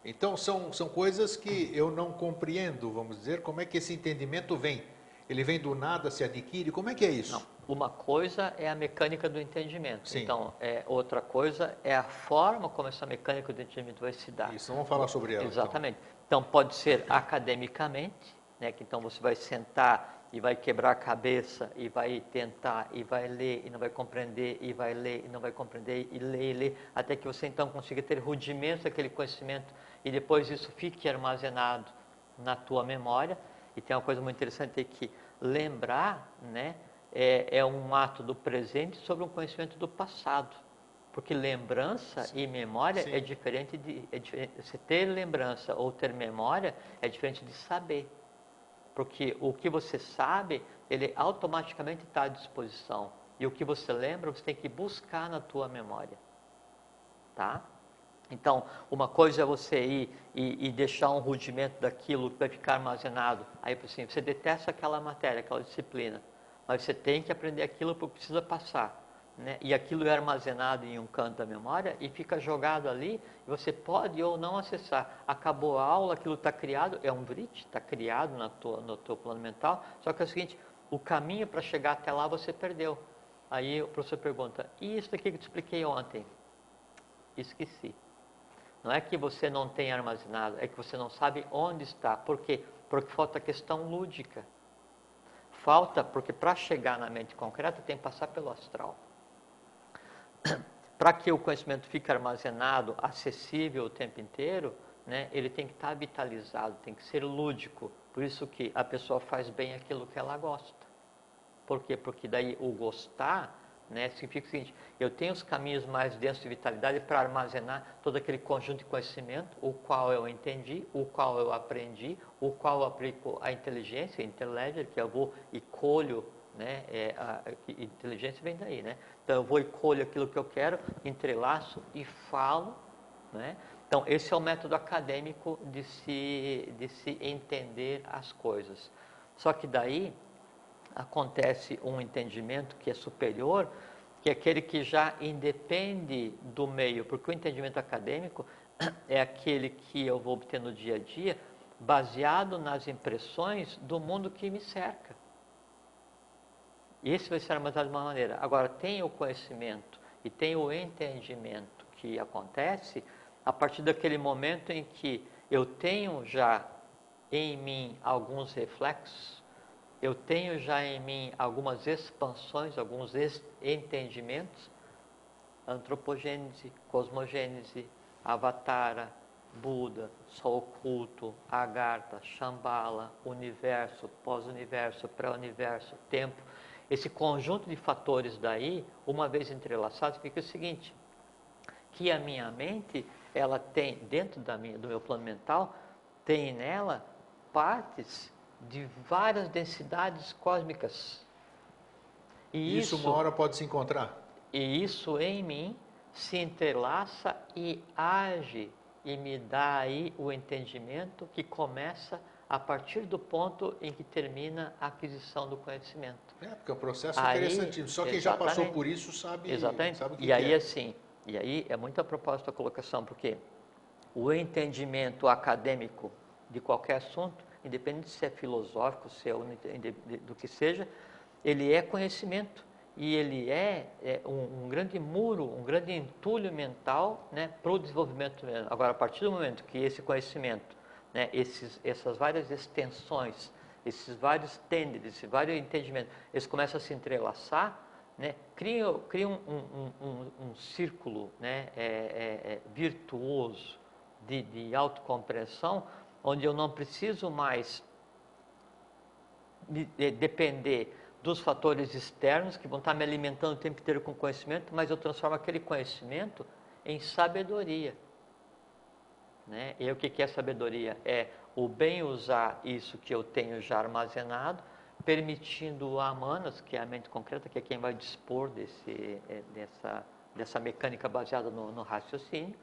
Então, são coisas que eu não compreendo, vamos dizer, como é que esse entendimento vem. Ele vem do nada, se adquire, como é que é isso? Não, uma coisa é a mecânica do entendimento. Sim. Então, outra coisa é a forma como essa mecânica do entendimento vai se dar. Isso, vamos falar sobre ela. Exatamente. Então, pode ser academicamente, né, que então você vai sentar e vai quebrar a cabeça, e vai tentar, e vai ler, e não vai compreender, e vai ler, e não vai compreender, e ler, até que você então consiga ter rudimentos daquele conhecimento, e depois isso fique armazenado na tua memória. E tem uma coisa muito interessante aí que lembrar, né, é um ato do presente sobre um conhecimento do passado. Porque lembrança e memória é diferente você ter lembrança ou ter memória é diferente de saber. Porque o que você sabe, ele automaticamente está à disposição. E o que você lembra, você tem que buscar na tua memória. Tá? Então, uma coisa é você ir e deixar um rudimento daquilo que vai ficar armazenado. Aí, assim, você detesta aquela matéria, aquela disciplina. Mas você tem que aprender aquilo porque precisa passar. Né? E aquilo é armazenado em um canto da memória e fica jogado ali, e você pode ou não acessar. Acabou a aula, aquilo está criado, é um VRIT, está criado no teu plano mental, só que é o seguinte, O caminho para chegar até lá você perdeu. Aí o professor pergunta, e isso daqui que eu te expliquei ontem? Esqueci. Não é que você não tem armazenado, é que você não sabe onde está. Por quê? Porque falta a questão lúdica. Falta, porque para chegar na mente concreta tem que passar pelo astral. Para que o conhecimento fique armazenado, acessível o tempo inteiro, né, ele tem que estar vitalizado, tem que ser lúdico. Por isso que a pessoa faz bem aquilo que ela gosta. Por quê? Porque daí o gostar, né, significa o seguinte, eu tenho os caminhos mais densos de vitalidade para armazenar todo aquele conjunto de conhecimento, o qual eu entendi, o qual eu aprendi, o qual eu aplico a inteligência, intelligence, que eu vou e colho, né, inteligência vem daí, né? Então eu vou e colho aquilo que eu quero, entrelaço e falo, né? Então esse é o método acadêmico de se entender as coisas. Só que daí acontece um entendimento que é superior, que é aquele que já independe do meio, porque o entendimento acadêmico é aquele que eu vou obter no dia a dia, baseado nas impressões do mundo que me cerca. Esse vai ser armazenado de uma maneira. Agora, tem o conhecimento e tem o entendimento que acontece a partir daquele momento em que eu tenho já em mim alguns reflexos, eu tenho já em mim algumas expansões, alguns entendimentos, antropogênese, cosmogênese, avatara, Buda, Sol oculto, Agartha, Shambhala, universo, pós-universo, pré-universo, tempo. Esse conjunto de fatores daí, uma vez entrelaçados, fica o seguinte, que a minha mente, ela tem, dentro do meu plano mental, tem nela partes de várias densidades cósmicas. E isso uma hora pode se encontrar? E isso em mim se entrelaça e age e me dá aí o entendimento que começa a partir do ponto em que termina a aquisição do conhecimento. Porque o processo é interessantíssimo. Só quem já passou por isso sabe, sabe o que e aí é. assim, e aí é muito a propósito da colocação, porque o entendimento acadêmico de qualquer assunto, independente se é filosófico, se é do que seja, ele é conhecimento e ele é um grande muro, um grande entulho mental, né, para o desenvolvimento. Agora, a partir do momento que esse conhecimento, né, essas várias extensões, esses vários tenders, esses vários entendimentos, eles começam a se entrelaçar, né, cria um círculo, né, virtuoso de autocompreensão, onde eu não preciso mais depender dos fatores externos que vão estar me alimentando o tempo inteiro com conhecimento, mas eu transformo aquele conhecimento em sabedoria. Né? E o que é sabedoria? É o bem usar isso que eu tenho já armazenado, permitindo a manas, que é a mente concreta, que é quem vai dispor dessa mecânica baseada no raciocínio,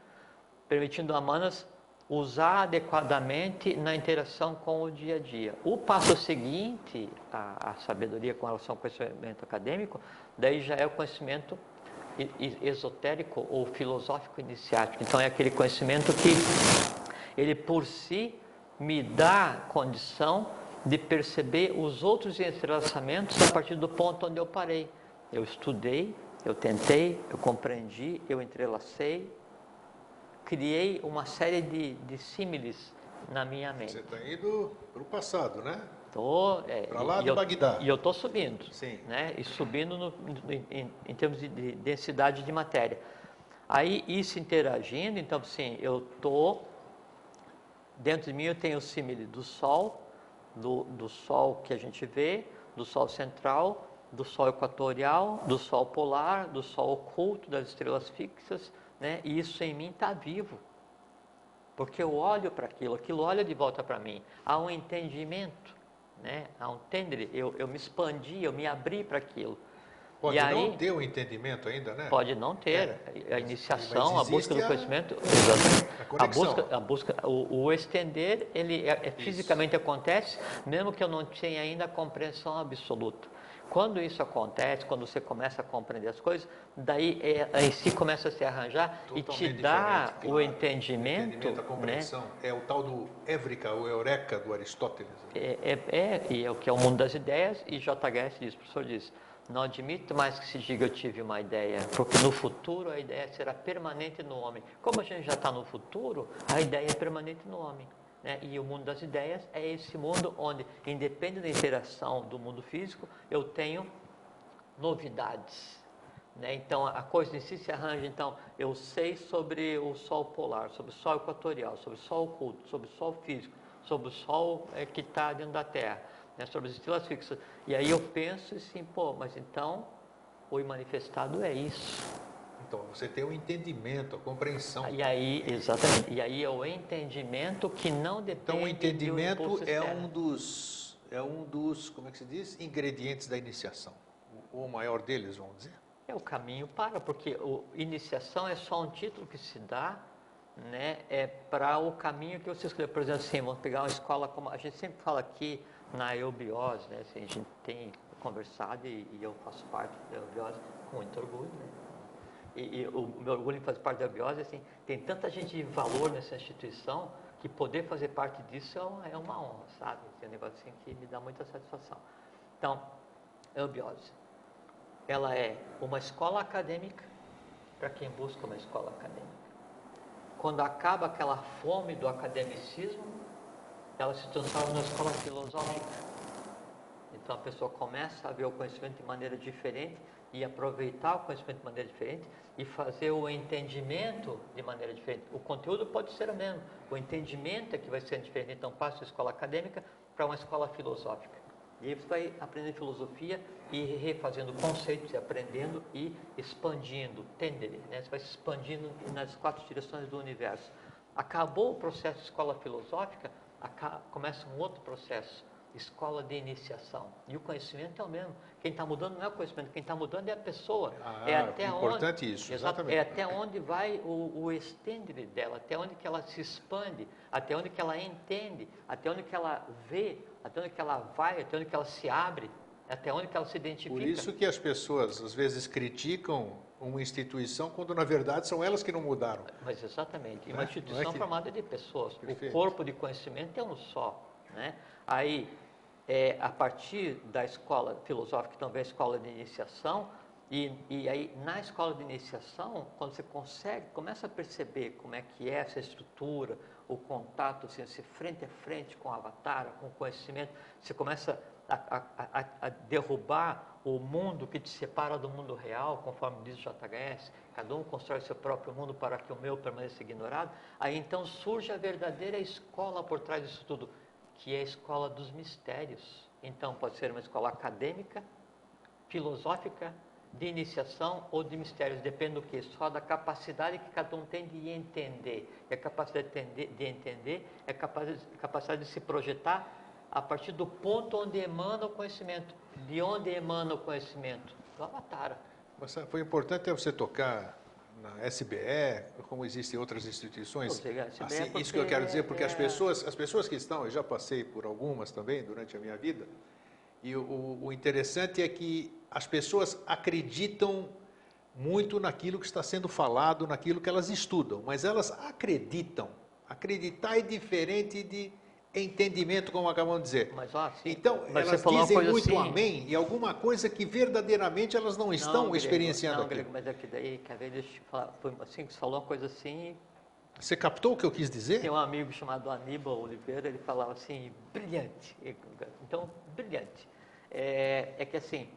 permitindo a manas usar adequadamente na interação com o dia a dia. O passo seguinte, a sabedoria com relação ao conhecimento acadêmico, daí já é o conhecimento esotérico ou filosófico iniciático. Então é aquele conhecimento que ele por si me dá condição de perceber os outros entrelaçamentos a partir do ponto onde eu parei. Eu estudei, eu tentei, eu compreendi, eu entrelacei, criei uma série de símiles na minha mente. Você está indo para o passado, né? Para lá do Bagdá. E eu estou subindo. Sim. Né? E subindo em termos de densidade de matéria. Aí, isso interagindo, então, assim, eu estou... Dentro de mim eu tenho o símile do Sol, do Sol que a gente vê, do Sol central, do Sol equatorial, do Sol polar, do Sol oculto, das estrelas fixas, né? E isso em mim está vivo, porque eu olho para aquilo olha de volta para mim. Há um entendimento, né? Há um tender, eu me expandi, eu me abri para aquilo. Pode e não ter o entendimento ainda, né? Pode não ter a iniciação, a busca do conhecimento, a busca, o estender, ele fisicamente acontece, mesmo que eu não tenha ainda a compreensão absoluta. Quando isso acontece, quando você começa a compreender as coisas, daí em si começa a se arranjar e te dá diferente, o claro. entendimento, A né? compreensão. É o tal do Évrica, o Eureka do Aristóteles. E é o que é o mundo das ideias, e J.H.S. diz, o professor diz, não admito mais que se diga eu tive uma ideia, porque no futuro a ideia será permanente no homem. Como a gente já está no futuro, a ideia é permanente no homem. Né? E o mundo das ideias é esse mundo onde, independente da interação do mundo físico, eu tenho novidades. Né? Então, a coisa em si se arranja. Então, eu sei sobre o Sol polar, sobre o Sol equatorial, sobre o Sol oculto, sobre o Sol físico, sobre o Sol que está dentro da Terra, né? Sobre as estrelas fixas. E aí eu penso assim, pô, mas então o manifestado é isso. Então, você tem o entendimento, a compreensão. E aí, exatamente, e aí é o entendimento que não depende Então, o entendimento do impulso é externo. um dos, como é que se diz? Ingredientes da iniciação. O maior deles, vamos dizer. É o caminho para, porque iniciação é só um título que se dá, né, para o caminho que você escolheu. Por exemplo, assim, vamos pegar uma escola como a gente sempre fala aqui na eubiose, né, assim, a gente tem conversado e eu faço parte da eubiose com muito orgulho, né. E o meu orgulho em fazer parte da eubiose, assim, tem tanta gente de valor nessa instituição que poder fazer parte disso é uma honra, sabe? É um negócio assim que me dá muita satisfação. Então, eubiose. Ela é uma escola acadêmica para quem busca uma escola acadêmica. Quando acaba aquela fome do academicismo, ela se transforma numa escola filosófica. Então a pessoa começa a ver o conhecimento de maneira diferente e aproveitar o conhecimento de maneira diferente e fazer o entendimento de maneira diferente. O conteúdo pode ser o mesmo, o entendimento é que vai ser diferente. Então passa da escola acadêmica para uma escola filosófica. E aí você vai aprendendo filosofia e refazendo conceitos, e aprendendo e expandindo, tendere, né? Você vai se expandindo nas 4 direções do universo. Acabou o processo de escola filosófica, começa um outro processo, escola de iniciação. E o conhecimento é o mesmo. Quem está mudando não é o conhecimento, quem está mudando é a pessoa. É até importante onde, isso, exatamente. É até onde vai o extender dela, até onde que ela se expande, até onde que ela entende, até onde que ela vê, até onde que ela vai, até onde que ela se abre, até onde que ela se identifica. Por isso que as pessoas às vezes criticam uma instituição quando na verdade são elas que não mudaram. Mas exatamente, Né? uma instituição formada de pessoas, Perfeito. o corpo de conhecimento é um só, né? Aí, a partir da escola filosófica, então vem a escola de iniciação, e aí na escola de iniciação, quando você começa a perceber como é que é essa estrutura, o contato, assim, frente a frente com o avatar, com o conhecimento, você começa a derrubar o mundo que te separa do mundo real, conforme diz o J.H.S., cada um constrói seu próprio mundo para que o meu permaneça ignorado. Aí então surge a verdadeira escola por trás disso tudo, que é a escola dos mistérios. Então pode ser uma escola acadêmica, filosófica, de iniciação ou de mistérios, depende do que? Só da capacidade que cada um tem de entender. E a capacidade de entender é a capacidade de se projetar a partir do ponto onde emana o conhecimento. De onde emana o conhecimento? Do Avatara. Mas foi importante você tocar na SBE, como existem outras instituições. Assim, isso que eu quero dizer, porque as pessoas que estão, eu já passei por algumas também durante a minha vida, e o interessante é que as pessoas acreditam muito naquilo que está sendo falado, naquilo que elas estudam, mas elas acreditam. Acreditar é diferente de entendimento, como acabamos de dizer. Mas, assim, então, mas elas dizem muito assim, amém e alguma coisa que verdadeiramente elas não estão experienciando aqui. Grego, mas é que daí, quer ver, deixa eu te falar, foi assim que você falou uma coisa assim. Você captou o que eu quis dizer? Tem um amigo chamado Aníbal Oliveira, ele falava assim, brilhante. Então, brilhante. É que assim,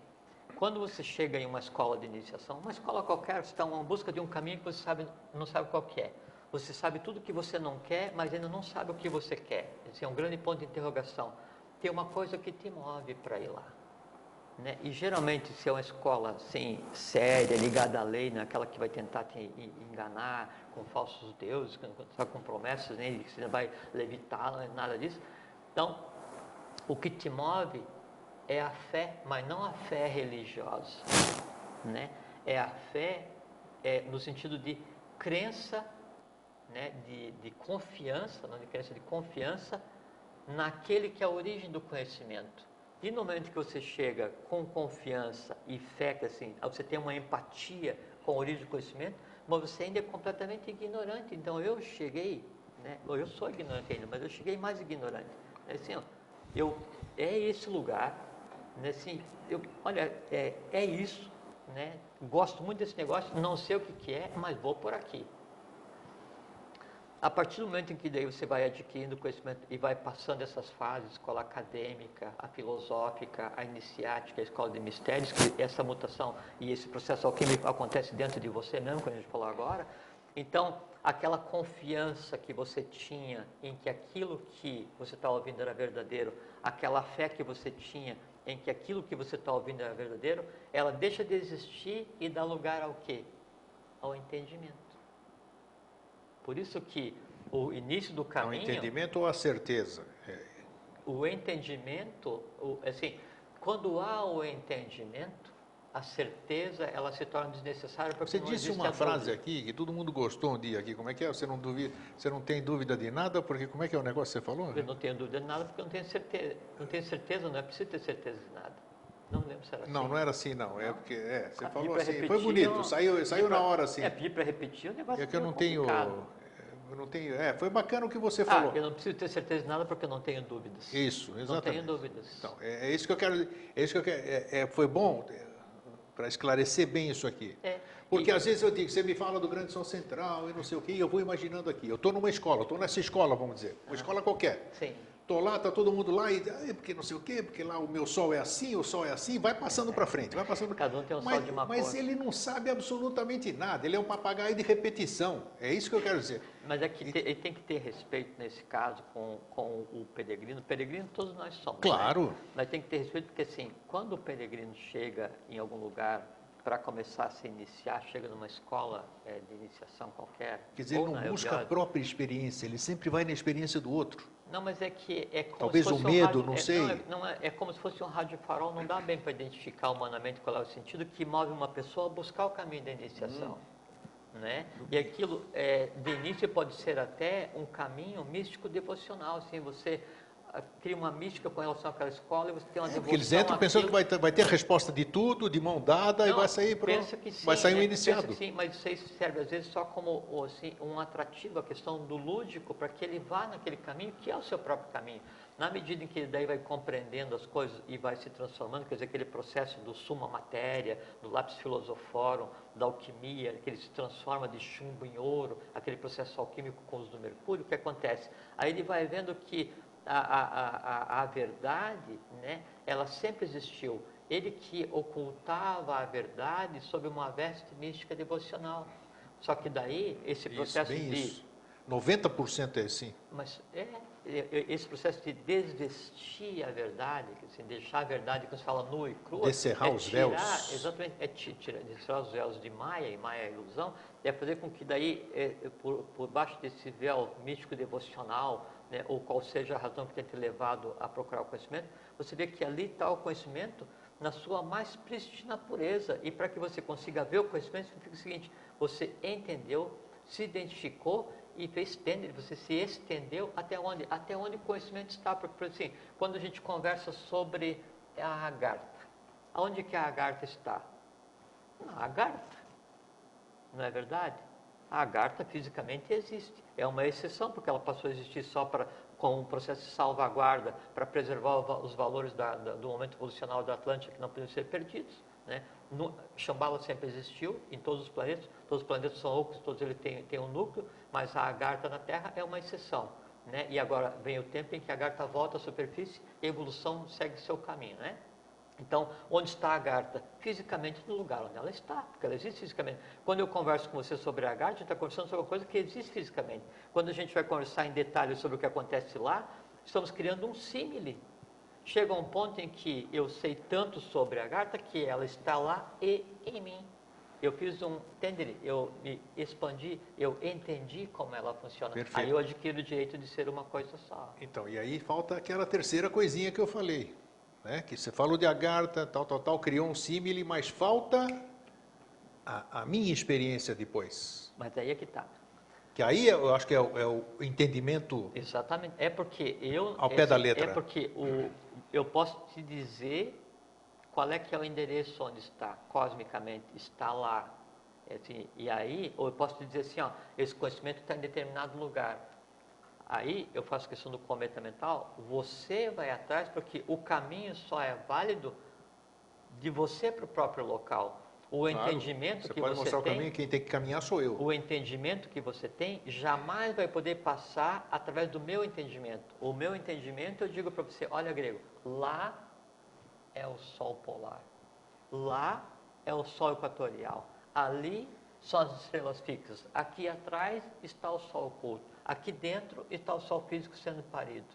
quando você chega em uma escola de iniciação, uma escola qualquer, você está em busca de um caminho que você não sabe qual que é. Você sabe tudo o que você não quer, mas ainda não sabe o que você quer. Esse é um grande ponto de interrogação. Tem uma coisa que te move para ir lá. Né? E geralmente, se é uma escola assim, séria, ligada à lei, não é aquela que vai tentar te enganar com falsos deuses, com promessas, né? Que você vai levitar, não é nada disso. Então, o que te move é a fé, mas não a fé religiosa. Né? É a fé no sentido de crença, né? de confiança, não de crença, de confiança naquele que é a origem do conhecimento. E no momento que você chega com confiança e fé, que assim, você tem uma empatia com a origem do conhecimento, mas você ainda é completamente ignorante. Então eu cheguei, né? Eu sou ignorante ainda, mas eu cheguei mais ignorante. É assim, ó, é esse lugar, né? Assim, olha, é isso, né? Gosto muito desse negócio, não sei o que é, mas vou por aqui. A partir do momento em que daí você vai adquirindo conhecimento e vai passando essas fases, escola acadêmica, a filosófica, a iniciática, a escola de mistérios, que essa mutação e esse processo alquímico acontece dentro de você mesmo, como a gente falou agora. Então, aquela confiança que você tinha em que aquilo que você está ouvindo era verdadeiro, aquela fé que você tinha em que aquilo que você está ouvindo era verdadeiro, ela deixa de existir e dá lugar ao quê? Ao entendimento. Por isso que o início do caminho... O entendimento ou a certeza? O entendimento, assim, quando há o entendimento, a certeza, ela se torna desnecessária porque você não disse existe uma a frase dúvida. aqui que todo mundo gostou um dia aqui. Como é que é? Você não tem dúvida de nada, porque como é que é o negócio que você falou? Eu não tenho dúvida de nada porque eu não tenho certeza. Não tenho certeza, não é preciso ter certeza de nada. Não lembro se era assim. Não era assim não. É porque você falou assim. Repetir, Foi bonito, saiu na hora assim. Pedir para repetir, o negócio É que eu não complicado. tenho. Foi bacana o que você falou. Eu não preciso ter certeza de nada porque eu não tenho dúvidas. Isso, exatamente. Não tenho dúvidas. Então, é isso que eu quero. É isso que eu quero. Foi bom para esclarecer bem isso aqui. Porque às vezes eu digo, você me fala do Grande Sol Central e não sei o quê, e eu vou imaginando aqui. Eu estou numa escola, estou nessa escola, vamos dizer, uma escola qualquer. Sim. Estou lá, está todo mundo lá, e porque não sei o quê, porque lá o meu sol é assim, o sol é assim, vai passando para frente, vai passando. Cada um tem um sol de uma mas cor. ele não sabe absolutamente nada, ele é um papagaio de repetição. É isso que eu quero dizer. Mas é que ele tem que ter respeito nesse caso com o peregrino. Peregrino todos nós somos. Claro. Né? Mas tem que ter respeito porque assim, quando o peregrino chega em algum lugar para começar a se iniciar, chega numa escola de iniciação qualquer. Quer dizer, ele não busca a própria experiência, ele sempre vai na experiência do outro. Não, mas é que é como talvez se fosse o medo, rádio, não sei. É como se fosse um rádio farol, não dá bem para identificar humanamente qual é o sentido que move uma pessoa a buscar o caminho da iniciação. Né? E aquilo, de início, pode ser até um caminho místico devocional, assim, você cria uma mística com relação àquela escola e você tem uma devoção. Porque eles entram pensando que vai ter a resposta de tudo, de mão dada, e vai sair vai sair um iniciado. Pensa que sim, mas isso aí serve às vezes só como assim, um atrativo, a questão do lúdico, para que ele vá naquele caminho que é o seu próprio caminho. Na medida em que ele daí vai compreendendo as coisas e vai se transformando, quer dizer, aquele processo do suma matéria, do lápis filosoforum, da alquimia, que ele se transforma de chumbo em ouro, aquele processo alquímico com o uso do mercúrio, o que acontece? Aí ele vai vendo que a verdade, né, ela sempre existiu. Ele que ocultava a verdade sob uma veste mística devocional. Só que daí, esse processo isso. 90% é assim. Mas esse processo de desvestir a verdade, assim, deixar a verdade, quando se fala nua e crua, descerrar os véus. Exatamente, descerrar os véus de Maia, e Maia é a ilusão, é fazer com que daí, por baixo desse véu místico devocional, né, ou qual seja a razão que tenha te levado a procurar o conhecimento, você vê que ali está o conhecimento na sua mais prístina pureza. E para que você consiga ver o conhecimento, significa o seguinte: você entendeu, se identificou e fez tender, você se estendeu até onde? Até onde o conhecimento está. Porque, por assim, quando a gente conversa sobre a Agartha, aonde que a Agartha está? Na Agartha, não é verdade? A Agartha fisicamente existe, é uma exceção, porque ela passou a existir só com um processo de salvaguarda, para preservar os valores do momento evolucional da Atlântida, que não podem ser perdidos. Né? Shambhala sempre existiu em todos os planetas são ocos, todos eles têm um núcleo, mas a Agartha na Terra é uma exceção. Né? E agora vem o tempo em que a Agartha volta à superfície e a evolução segue seu caminho. Né? Então, onde está a Agartha? Fisicamente no lugar onde ela está, porque ela existe fisicamente. Quando eu converso com você sobre a Agartha, a gente está conversando sobre uma coisa que existe fisicamente. Quando a gente vai conversar em detalhes sobre o que acontece lá, estamos criando um símile. Chega um ponto em que eu sei tanto sobre a Agartha que ela está lá e em mim. Eu fiz eu me expandi, eu entendi como ela funciona. Perfeito. Aí eu adquiro o direito de ser uma coisa só. Então, e aí falta aquela terceira coisinha que eu falei. Né? Que você falou de Agartha, tal, criou um símile, mas falta a minha experiência depois. Mas aí é que está. Que aí eu acho que é o entendimento. Exatamente. É porque ao pé da letra. É porque eu posso te dizer qual é que é o endereço onde está, cosmicamente, está lá. Assim, e aí, ou eu posso te dizer assim, ó, esse conhecimento está em determinado lugar. Aí eu faço questão do cometa mental, você vai atrás, porque o caminho só é válido de você para o próprio local. O Claro, entendimento você que pode você mostrar o tem, caminho, quem tem que caminhar sou eu. o entendimento que você tem jamais vai poder passar através do meu entendimento. O meu entendimento, eu digo para você, olha, Grego, lá é o Sol polar, lá é o Sol equatorial, ali são as estrelas fixas, aqui atrás está o Sol oculto, aqui dentro está o Sol físico sendo parido.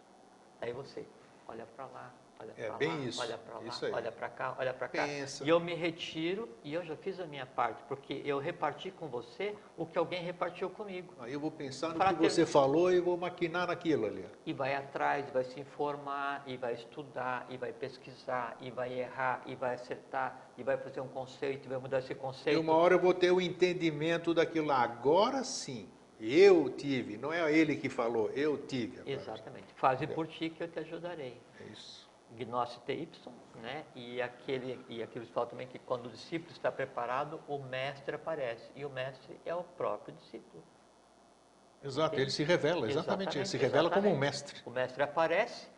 Aí você olha para lá, olha É para lá, bem isso, olha para lá, isso aí. olha para cá, olha para cá. Pensa. E eu me retiro e eu já fiz a minha parte, porque eu reparti com você o que alguém repartiu comigo. Aí eu vou pensar no que Frater- você falou e vou maquinar naquilo ali. E vai atrás, vai se informar, e vai estudar, e vai pesquisar, e vai errar, e vai acertar, e vai fazer um conceito, e vai mudar esse E conceito. uma hora eu vou ter o entendimento daquilo lá. Agora sim, eu tive, não é ele que falou, eu tive. Agora. Exatamente. Faze por ti que eu te ajudarei. É isso. Gnose Y, né? E aquilo que fala também que quando o discípulo está preparado, o mestre aparece. E o mestre é o próprio discípulo. Exato, Entende? ele se revela, exatamente, ele se revela como um mestre. O mestre aparece,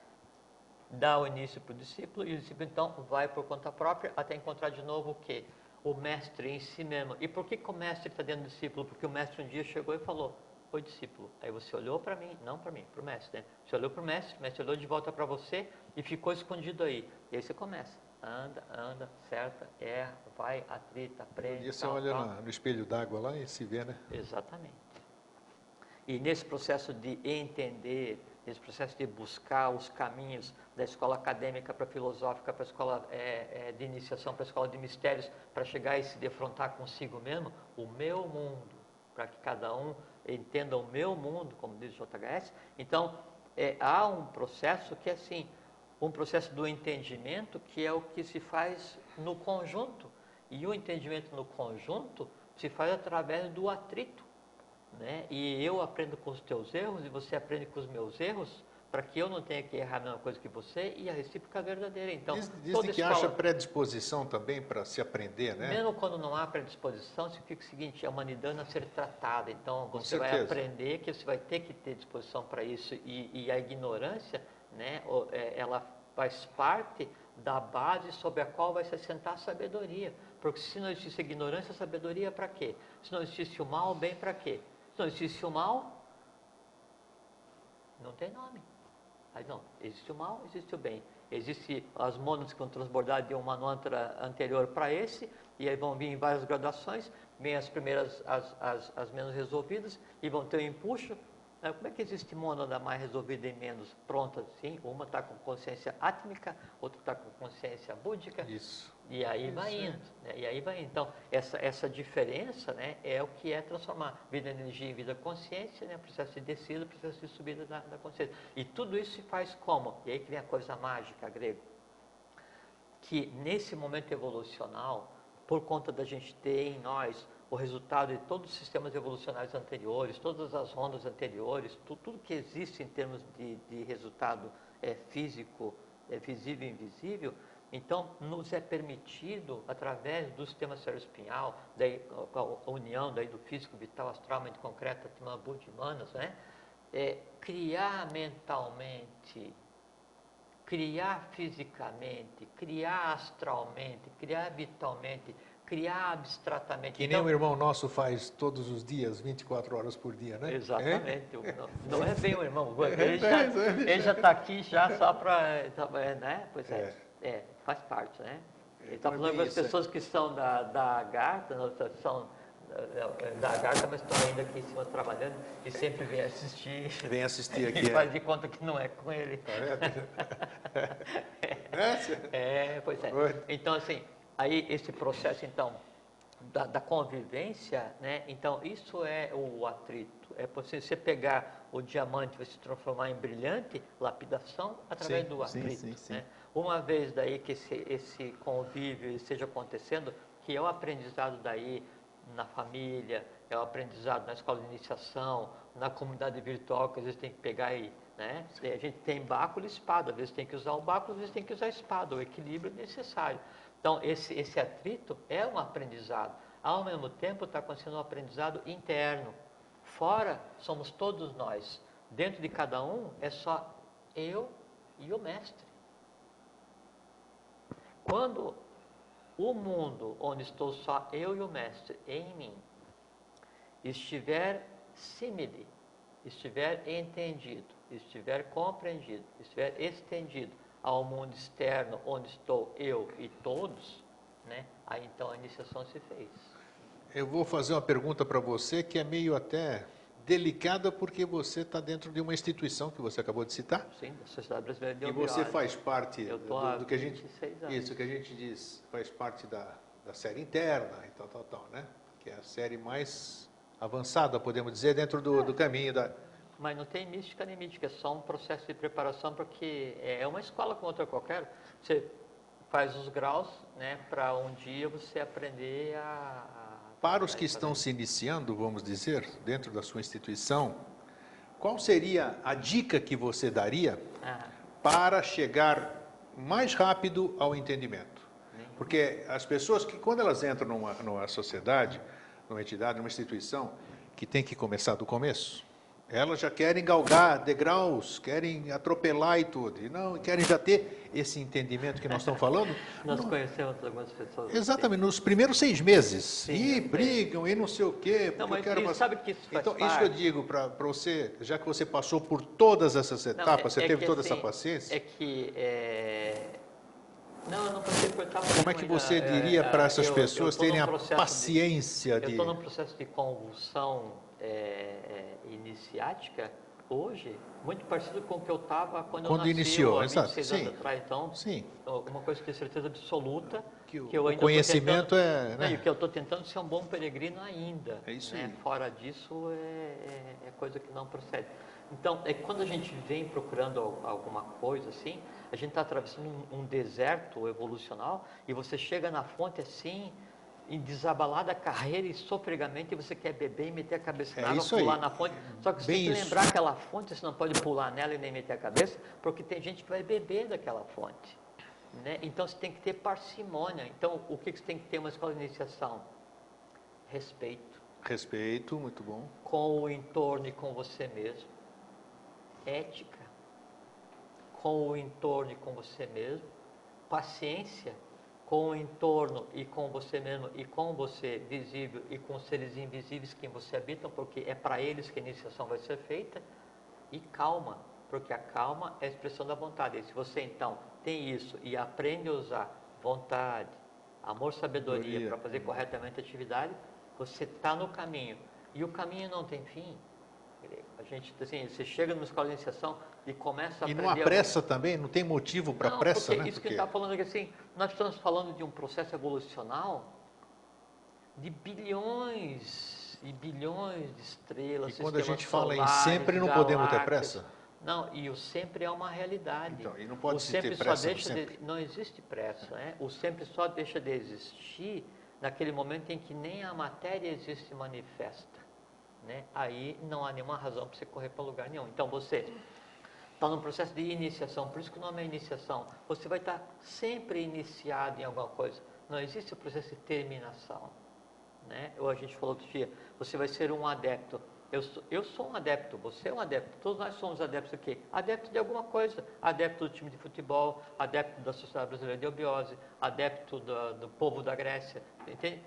dá o início para o discípulo, e o discípulo então vai por conta própria até encontrar de novo o quê? O mestre em si mesmo. E por que o mestre está dentro do discípulo? Porque o mestre um dia chegou e falou, oi discípulo, aí você olhou para mim, não para mim, para o mestre, né? Você olhou para o mestre olhou de volta para você e ficou escondido aí. E aí você começa, anda, certa, erra, vai, atrita, aprende. Um dia você olha no espelho d'água lá e se vê, né? Exatamente. E nesse processo de entender, nesse processo de buscar os caminhos da escola acadêmica para a filosófica, para a escola de iniciação, para a escola de mistérios, para chegar e se defrontar consigo mesmo, o meu mundo, para que cada um entenda o meu mundo, como diz o JHS. Então, há um processo que é assim, um processo do entendimento que é o que se faz no conjunto. E o entendimento no conjunto se faz através do atrito. Né? E eu aprendo com os teus erros e você aprende com os meus erros, para que eu não tenha que errar a mesma coisa que você e a recíproca verdadeira. Então, Dizem que acha predisposição também para se aprender, né? mesmo quando não há predisposição, significa o seguinte, é uma nidana a ser tratada. Então, Com você certeza. vai aprender que você vai ter que ter disposição para isso. E a ignorância, né, ela faz parte da base sobre a qual vai se assentar a sabedoria. Porque se não existisse ignorância, sabedoria para quê? Se não existisse o mal, bem para quê? Se não existe o mal, não tem nome. Aí não, existe o mal, existe o bem. Existem as mônadas que vão transbordar de um mantra anterior para esse, e aí vão vir em várias gradações, vem as primeiras, as menos resolvidas, e vão ter um empuxo. Como é que existe mônada mais resolvida e menos pronta? Sim, uma está com consciência átmica, outra está com consciência búdica. Isso. E aí vai indo, né? E aí vai indo. Então, essa diferença, né, é o que é transformar vida em energia em vida consciência, né, processo de descida, processo de subida da consciência. E tudo isso se faz como? E aí que vem a coisa mágica, grego. Que nesse momento evolucional, por conta da gente ter em nós o resultado de todos os sistemas evolucionários anteriores, todas as ondas anteriores, tudo que existe em termos de resultado físico, visível e invisível, então nos é permitido, através do sistema cerebroespinhal, a união daí do físico, vital, astral, mente concreta, Atman, Buddha e Manas, né? Criar mentalmente, criar fisicamente, criar astralmente, criar vitalmente, criar abstratamente. Que nem o irmão nosso faz todos os dias, 24 horas por dia, né? Exatamente. Não é bem o irmão. Ele já está aqui já só para... Né? Pois faz parte, né? Ele está falando com as pessoas que são da Garta, são da Garta, mas estão ainda aqui em cima trabalhando e sempre vem assistir. Vem assistir aqui. E faz de conta que não é com ele. Pois é. Então, assim, aí esse processo, então, da convivência, né? Então, isso é o atrito. É você pegar o diamante, vai se transformar em brilhante, lapidação, através do atrito. Sim. Né? Uma vez daí que esse convívio esteja acontecendo, que é o aprendizado daí na família, é o aprendizado na escola de iniciação, na comunidade virtual, que às vezes tem que pegar e né? A gente tem báculo e espada, às vezes tem que usar o báculo, às vezes tem que usar a espada, o equilíbrio é necessário. Então, esse atrito é um aprendizado. Ao mesmo tempo, está acontecendo um aprendizado interno. Fora, somos todos nós. Dentro de cada um, é só eu e o mestre. Quando o mundo onde estou só eu e o mestre em mim estiver simile, estiver entendido, estiver compreendido, estiver estendido ao mundo externo onde estou eu e todos, né? Aí então a iniciação se fez. Eu vou fazer uma pergunta para você que é meio até delicada, porque você está dentro de uma instituição que você acabou de citar. Sim, da Sociedade Brasileira de E Obiose. você faz parte do que a gente... 26 anos. Isso, que a gente diz, faz parte da série interna e tal, né? Que é a série mais avançada, podemos dizer, dentro do caminho da... Mas não tem mística nem mítica, é só um processo de preparação, porque é uma escola como outra qualquer. Você faz os graus, né, para um dia você aprender Para os que estão se iniciando, vamos dizer, dentro da sua instituição, qual seria a dica que você daria para chegar mais rápido ao entendimento? Porque as pessoas que, quando elas entram numa sociedade, numa entidade, numa instituição, que tem que começar do começo, elas já querem galgar degraus, querem atropelar e tudo, e não querem já ter esse entendimento que nós estamos falando. Nós conhecemos algumas pessoas. Exatamente, nos primeiros 6 meses. Sim, e brigam, e não sei o quê. Não, mas sabe que isso faz Então, parte. isso que eu digo para você, já que você passou por todas essas etapas, você teve toda assim, essa paciência. É que... Não, eu não passei por etapas. Como é que você diria para essas pessoas terem a paciência Eu estou num processo de convulsão iniciática hoje, muito parecido com o que eu estava quando eu nasci, iniciou, há exato. 26 anos atrás. Então, uma coisa que eu tenho certeza absoluta, que eu o ainda conhecimento tentando, é... Né? E que eu estou tentando ser um bom peregrino ainda. É isso né? aí. Fora disso, é coisa que não procede. Então, quando a gente vem procurando alguma coisa assim, a gente está atravessando um deserto evolucional e você chega na fonte assim, em desabalada carreira e sofregamente, e você quer beber e meter a cabeça na água, pular na fonte. Só que você tem que lembrar aquela fonte, você não pode pular nela e nem meter a cabeça, porque tem gente que vai beber daquela fonte. Né? Então você tem que ter parcimônia. Então, o que você tem que ter uma escola de iniciação? Respeito. Respeito, muito bom. Com o entorno e com você mesmo. Ética. Com o entorno e com você mesmo. Paciência. Com o entorno e com você mesmo, e com você visível, e com os seres invisíveis que você habita, porque é para eles que a iniciação vai ser feita. E calma, porque a calma é a expressão da vontade. E se você então tem isso e aprende a usar vontade, amor, sabedoria para fazer corretamente a atividade, você está no caminho. E o caminho não tem fim. A gente, assim, você chega numa escola de iniciação e começa a aprender... E não há pressa também? Não tem motivo para pressa, né? Isso que a gente está falando aqui, assim, nós estamos falando de um processo evolucional de bilhões e bilhões de estrelas. E quando a gente fala solares, em sempre, não podemos ter pressa? Não, e o sempre é uma realidade. Então, e não pode se ter pressa não existe pressa, né? O sempre só deixa de existir naquele momento em que nem a matéria existe e manifesta. Né? Aí não há nenhuma razão para você correr para lugar nenhum. Então você está num processo de iniciação, por isso que o nome é iniciação. Você vai estar sempre iniciado em alguma coisa. Não existe o processo de terminação. Né? Ou a gente falou outro dia, você vai ser um adepto. Eu sou um adepto, você é um adepto. Todos nós somos adeptos do quê? Adepto de alguma coisa. Adepto do time de futebol, adepto da Sociedade Brasileira de Obiose, adepto do povo da Grécia. Entende?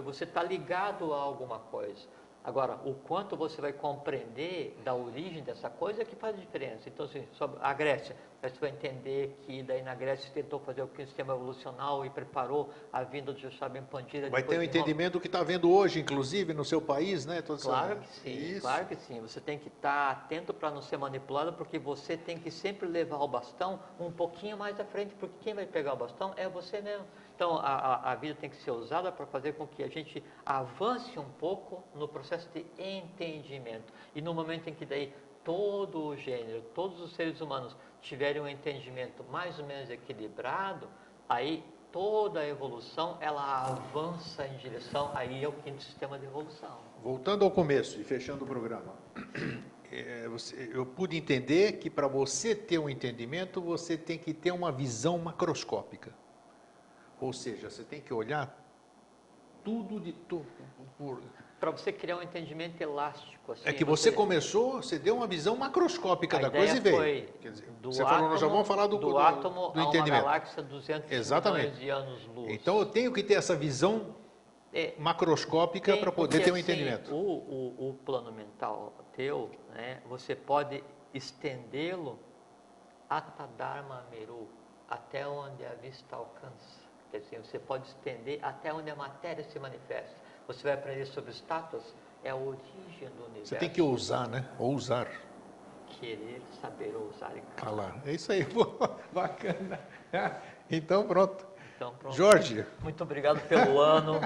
Você está ligado a alguma coisa. Agora, o quanto você vai compreender da origem dessa coisa é que faz a diferença. Então, assim, sobre a Grécia, você vai entender que daí na Grécia tentou fazer o sistema evolucional e preparou a vinda de Joshua Ben Pandira. Vai ter um entendimento do que está vendo hoje, inclusive, no seu país, né? Claro que sim, isso. Claro que sim. Você tem que estar atento para não ser manipulado, porque você tem que sempre levar o bastão um pouquinho mais à frente, porque quem vai pegar o bastão é você mesmo. Então, a vida tem que ser usada para fazer com que a gente avance um pouco no processo de entendimento. E no momento em que daí todo o gênero, todos os seres humanos tiverem um entendimento mais ou menos equilibrado, aí toda a evolução, ela avança em direção, aí é o quinto sistema de evolução. Voltando ao começo e fechando o programa. eu pude entender que para você ter um entendimento, você tem que ter uma visão macroscópica. Ou seja, você tem que olhar tudo de tudo. Para você criar um entendimento elástico. Assim, É que você começou, você deu uma visão macroscópica da coisa e veio. Foi Quer dizer, do você átomo, falou, nós já vamos falar do átomo do a uma entendimento. galáxia 200 Exatamente. milhões de anos-luz. Então eu tenho que ter essa visão macroscópica para poder ter um entendimento. O plano mental teu, né, você pode estendê-lo atadharma meru, até onde a vista alcança. Quer dizer, você pode estender até onde a matéria se manifesta. Você vai aprender sobre estátuas, é a origem do universo. Você tem que ousar, né? Ousar. Querer, saber ousar e calar. É isso aí, bacana. Então, pronto. Então, pronto. Jorge. Muito obrigado pelo ano.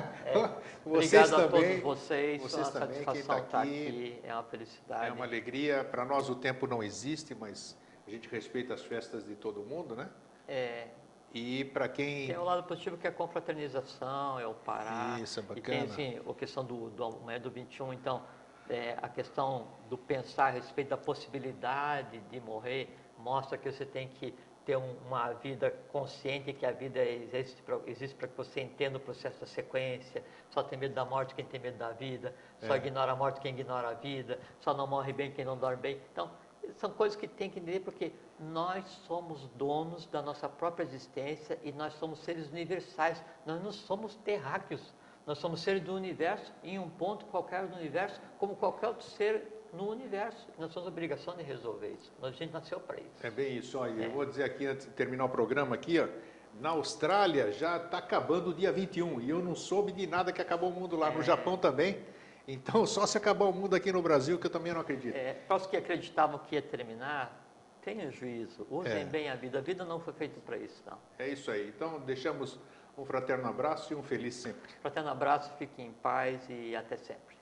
Obrigado a todos vocês. Vocês uma também, satisfação quem tá estar aqui. É uma felicidade. É uma alegria. Para nós o tempo não existe, mas a gente respeita as festas de todo mundo, né? E para quem... Tem o lado positivo que é a confraternização, é o parar. Isso, é bacana. E tem, assim, a questão amanhã do 21, então, a questão do pensar a respeito da possibilidade de morrer, mostra que você tem que ter uma vida consciente, que a vida existe para que você entenda o processo da sequência. Só tem medo da morte quem tem medo da vida, só ignora a morte quem ignora a vida, só não morre bem quem não dorme bem. Então, são coisas que tem que entender, porque nós somos donos da nossa própria existência e nós somos seres universais, nós não somos terráqueos, nós somos seres do universo, em um ponto qualquer do universo, como qualquer outro ser no universo. Nós temos a obrigação de resolver isso, a gente nasceu para isso. É bem isso, olha, eu vou dizer aqui, antes de terminar o programa aqui, ó, na Austrália já está acabando o dia 21, e eu não soube de nada que acabou o mundo lá, no Japão também. Então, só se acabar o mundo aqui no Brasil, que eu também não acredito. Para os que acreditavam que ia terminar, tenham juízo, usem bem a vida não foi feita para isso, não. É isso aí. Então, deixamos um fraterno abraço e um feliz sempre. Fraterno abraço, fiquem em paz e até sempre.